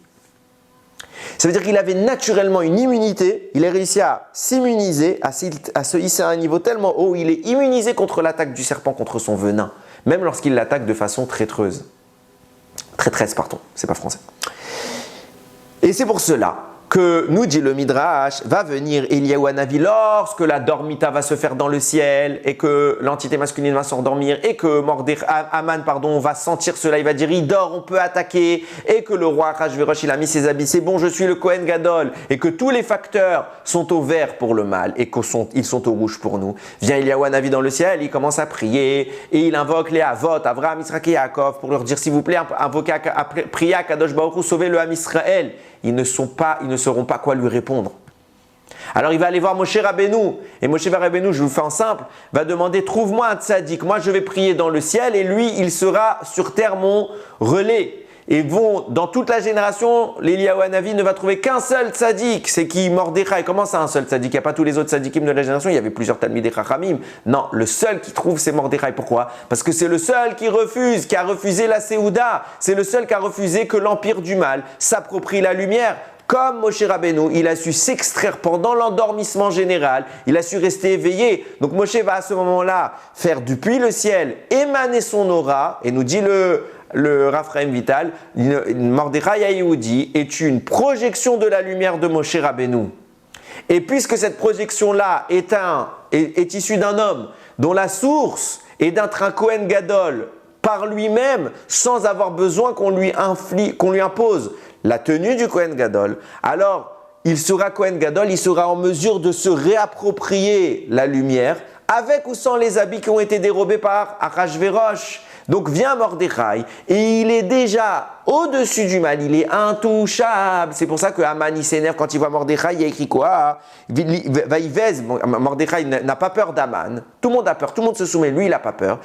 Ça veut dire qu'il avait naturellement une immunité, il a réussi à s'immuniser, à se hisser à un niveau tellement haut où il est immunisé contre l'attaque du serpent, contre son venin, même lorsqu'il l'attaque de façon traîtresse, pardon, c'est pas français. Et c'est pour cela que nous dit le Midrash, va venir Eliyahu Hanavi lorsque la dormita va se faire dans le ciel et que l'entité masculine va s'endormir et que Aman va sentir cela, il va dire il dort, on peut attaquer et que le roi Achashverosh il a mis ses habits, c'est bon, je suis le Kohen Gadol et que tous les facteurs sont au vert pour le mal et qu'ils sont au rouge pour nous. Vient Eliyahu Hanavi dans le ciel, il commence à prier et il invoque les Avot, Avraham, Yitzhak et Yaakov pour leur dire s'il vous plaît, priez à Kadosh Baruch Hu, sauvez le Ham Israël. Ils ne sauront pas quoi lui répondre. Alors il va aller voir Moshe Rabbeinu. Et Moshe Rabbeinu, je vous fais en simple, va demander trouve-moi un tzaddik. Moi je vais prier dans le ciel et lui il sera sur terre mon relais. Et dans toute la génération, l'Eliyahu Hanavi ne va trouver qu'un seul tzaddik. C'est qui? Mordechai. Comment ça un seul tzaddik? Il n'y a pas tous les autres tzaddikim de la génération. Il y avait plusieurs talmidei chachamim. Non, le seul qui trouve c'est Mordechai. Pourquoi? Parce que c'est le seul qui a refusé la Séouda. C'est le seul qui a refusé que l'empire du mal s'approprie la lumière. Comme Moshe Rabbeinu, il a su s'extraire pendant l'endormissement général, il a su rester éveillé. Donc Moshe va à ce moment-là faire depuis le ciel émaner son aura, et nous dit le Raphaël Vital, Mordechai HaYehudi est une projection de la lumière de Moshe Rabbeinu. Et puisque cette projection-là est issue d'un homme dont la source est d'être un Kohen Gadol par lui-même, sans avoir besoin qu'on lui impose la tenue du Kohen Gadol, alors il sera Kohen Gadol, il sera en mesure de se réapproprier la lumière, avec ou sans les habits qui ont été dérobés par Achashverosh. Donc vient Mordechai et il est déjà au-dessus du mal, il est intouchable. C'est pour ça que Haman il s'énerve quand il voit Mordechai, il y a écrit quoi? Vaïvez, Mordechai n'a pas peur d'Haman, tout le monde a peur, tout le monde se soumet, lui il n'a pas peur.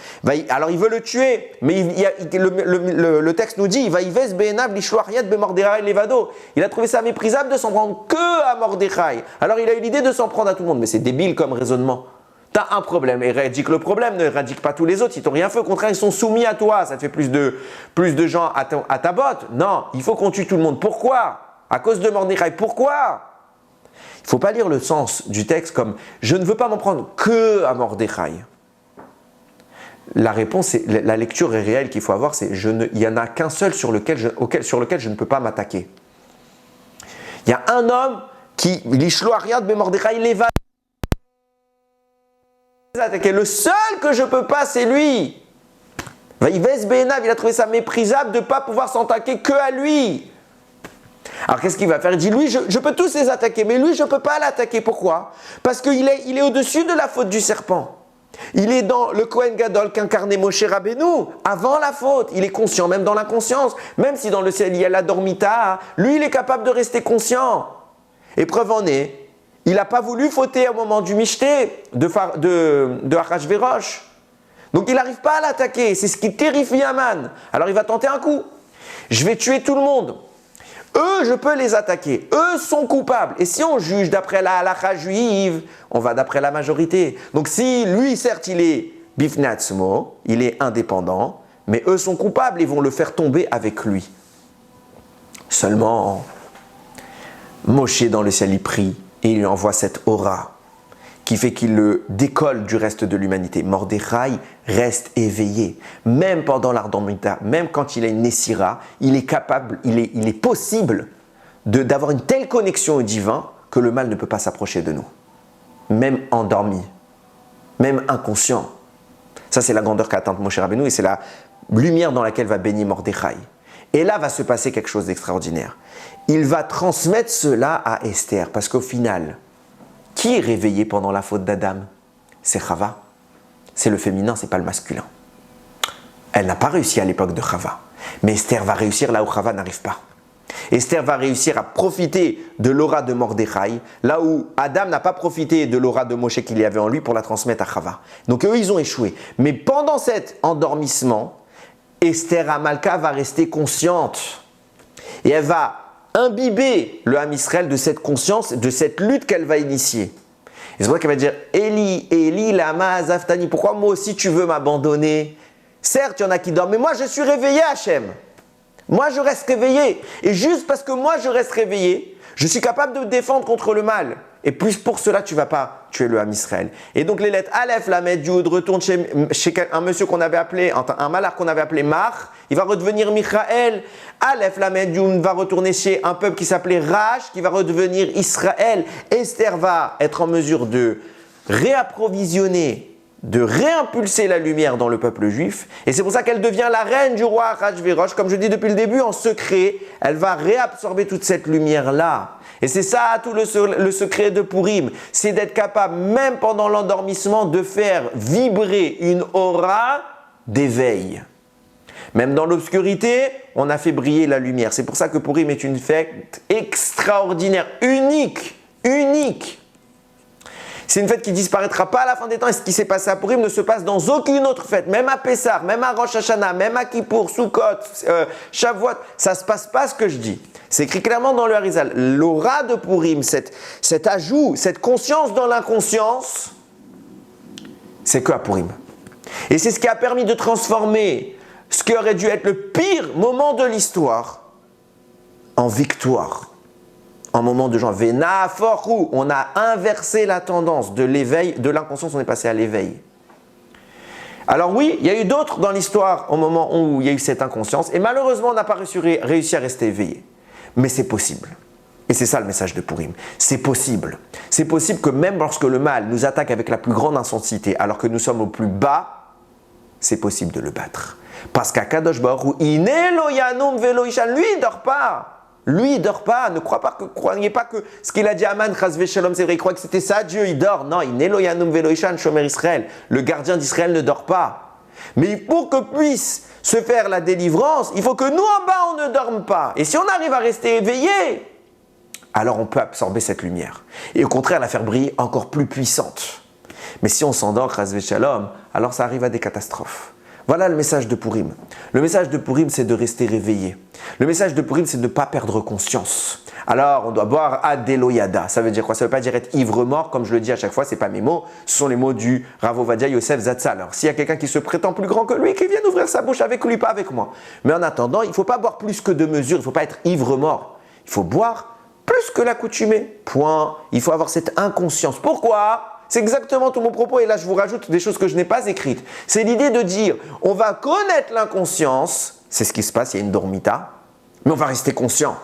Alors il veut le tuer, mais le texte nous dit Vaïvez be'enav lishloach yad be'Mordechai levado. Il a trouvé ça méprisable de s'en prendre que à Mordechai. Alors il a eu l'idée de s'en prendre à tout le monde, mais c'est débile comme raisonnement. T'as un problème, éradique le problème, ne éradique pas tous les autres, ils t'ont rien fait, au contraire ils sont soumis à toi, ça te fait plus de gens à ta botte. Non, il faut qu'on tue tout le monde. Pourquoi? À cause de Mordechai. Pourquoi? Il ne faut pas lire le sens du texte comme « je ne veux pas m'en prendre que à Mordechai ». La réponse, la lecture est réelle qu'il faut avoir, c'est il n'y en a qu'un seul sur lequel je ne peux pas m'attaquer. Il y a un homme qui, l'ishlo ariad be Mordechai leva. Le seul que je ne peux pas, c'est lui. Vaïvez be'enav, il a trouvé ça méprisable de ne pas pouvoir s'attaquer que à lui. Alors qu'est-ce qu'il va faire? Il dit, lui, je peux tous les attaquer, mais lui, je ne peux pas l'attaquer. Pourquoi? Parce qu'il est au-dessus de la faute du serpent. Il est dans le Kohen Gadol qu'incarnait Moshe Rabbeinu, avant la faute. Il est conscient, même dans l'inconscience. Même si dans le ciel, il y a la dormita, lui, il est capable de rester conscient. Et preuve en est, il n'a pas voulu fauter au moment du Michté de Achashverosh. Donc il n'arrive pas à l'attaquer. C'est ce qui terrifie Haman. Alors il va tenter un coup. Je vais tuer tout le monde. Eux, je peux les attaquer. Eux sont coupables. Et si on juge d'après la halakha juive, on va d'après la majorité. Donc si lui, certes, il est bifnatzmo, il est indépendant, mais eux sont coupables et vont le faire tomber avec lui. Seulement, Moshe dans le ciel, il prie. Et il lui envoie cette aura qui fait qu'il le décolle du reste de l'humanité. Mordechai reste éveillé. Même pendant l'Ardormita, même quand il a une Nessira, il est capable, il est possible d'avoir une telle connexion au divin que le mal ne peut pas s'approcher de nous. Même endormi, même inconscient. Ça, c'est la grandeur qu'a atteinte Moshe Rabbeinu et c'est la lumière dans laquelle va baigner Mordechai. Et là va se passer quelque chose d'extraordinaire. Il va transmettre cela à Esther, parce qu'au final, qui est réveillé pendant la faute d'Adam? C'est Chava. C'est le féminin, c'est pas le masculin. Elle n'a pas réussi à l'époque de Chava. Mais Esther va réussir là où Chava n'arrive pas. Esther va réussir à profiter de l'aura de Mordechai, là où Adam n'a pas profité de l'aura de Moshe qu'il y avait en lui pour la transmettre à Chava. Donc eux, ils ont échoué. Mais pendant cet endormissement, Esther Amalka va rester consciente. Et elle va imbiber le Ham Israël de cette conscience, de cette lutte qu'elle va initier. Et c'est vrai qu'elle va dire Eli, Eli, lama azaftani, pourquoi moi aussi tu veux m'abandonner? Certes, il y en a qui dorment, mais moi je suis réveillé, Hachem. Moi je reste réveillé. Et juste parce que moi je reste réveillé, je suis capable de me défendre contre le mal. Et plus pour cela, tu ne vas pas tuer le Ham Israël. Et donc les lettres Aleph, Lamed, Yud retournent chez un monsieur qu'on avait appelé, un malach qu'on avait appelé Mar. Il va redevenir Michaël. Aleph, Lamed, Yud va retourner chez un peuple qui s'appelait Rach, qui va redevenir Israël. Esther va être en mesure de réapprovisionner, de réimpulser la lumière dans le peuple juif. Et c'est pour ça qu'elle devient la reine du roi Achashverosh. Comme je dis depuis le début, en secret, elle va réabsorber toute cette lumière-là. Et c'est ça tout le secret de Purim, c'est d'être capable, même pendant l'endormissement, de faire vibrer une aura d'éveil. Même dans l'obscurité, on a fait briller la lumière. C'est pour ça que Purim est une fête extraordinaire, unique. C'est une fête qui ne disparaîtra pas à la fin des temps. Et ce qui s'est passé à Purim ne se passe dans aucune autre fête. Même à Pessah, même à Rosh Hashanah, même à Kippour, Sukkot, Shavuot. Ça ne se passe pas ce que je dis. C'est écrit clairement dans le Harizal. L'aura de Purim, cet ajout, cette conscience dans l'inconscience, c'est que à Purim. Et c'est ce qui a permis de transformer ce qui aurait dû être le pire moment de l'histoire en victoire. Un moment de genre Vena Forou, on a inversé la tendance de l'éveil, de l'inconscience, on est passé à l'éveil. Alors oui, il y a eu d'autres dans l'histoire au moment où il y a eu cette inconscience, et malheureusement on n'a pas réussi à rester éveillé. Mais c'est possible. Et c'est ça le message de Purim. C'est possible. C'est possible que même lorsque le mal nous attaque avec la plus grande intensité, alors que nous sommes au plus bas, c'est possible de le battre. Parce qu'à Kadosh Baruch Hu, Iné lo yanum velo ishan, lui il ne dort pas. Lui, il ne dort pas. Ne croyez pas que ce qu'il a dit à Aman, Chas Veshalom, c'est vrai, il croit que c'était ça, Dieu, il dort. Non, il n'est lo yanum velo ishan, Shomer Israël. Le gardien d'Israël ne dort pas. Mais pour que puisse se faire la délivrance, il faut que nous en bas on ne dorme pas. Et si on arrive à rester éveillé, alors on peut absorber cette lumière. Et au contraire la faire briller encore plus puissante. Mais si on s'endort, chas v'shalom, alors ça arrive à des catastrophes. Voilà le message de Purim. Le message de Purim, c'est de rester réveillé. Le message de Purim, c'est de ne pas perdre conscience. Alors, on doit boire Adeloyada. Ça veut dire quoi? Ça ne veut pas dire être ivre-mort, comme je le dis à chaque fois, ce n'est pas mes mots, ce sont les mots du Rav Ovadia Yosef Zatzal. Alors, s'il y a quelqu'un qui se prétend plus grand que lui, qu'il vienne ouvrir sa bouche avec lui, pas avec moi. Mais en attendant, il ne faut pas boire plus que de mesure, il ne faut pas être ivre-mort. Il faut boire plus que l'accoutumé. Point. Il faut avoir cette inconscience. Pourquoi? C'est exactement tout mon propos et là je vous rajoute des choses que je n'ai pas écrites. C'est l'idée de dire, on va connaître l'inconscience, c'est ce qui se passe, il y a une dormita, mais on va rester conscient.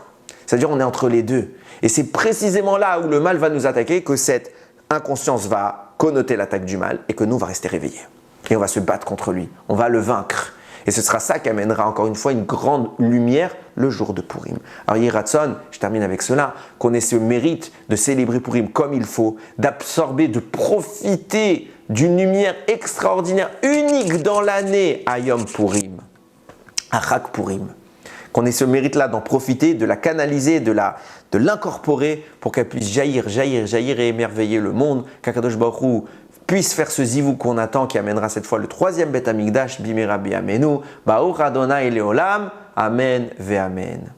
C'est-à-dire on est entre les deux. Et c'est précisément là où le mal va nous attaquer que cette inconscience va connoter l'attaque du mal et que nous on va rester réveillés. Et on va se battre contre lui, on va le vaincre. Et ce sera ça qui amènera encore une fois une grande lumière le jour de Purim. Alors Yératson, je termine avec cela, qu'on ait ce mérite de célébrer Purim comme il faut, d'absorber, de profiter d'une lumière extraordinaire, unique dans l'année à Yom Purim, à Chag Purim. Qu'on ait ce mérite-là d'en profiter, de la canaliser, de l'incorporer pour qu'elle puisse jaillir et émerveiller le monde, qu'Akadosh Baruch Hu puisse faire ce zivou qu'on attend qui amènera cette fois le 3e Beth Amikdash, Bimera Bi'amenu, Baruch Adonai Leolam, Amen ve Amen.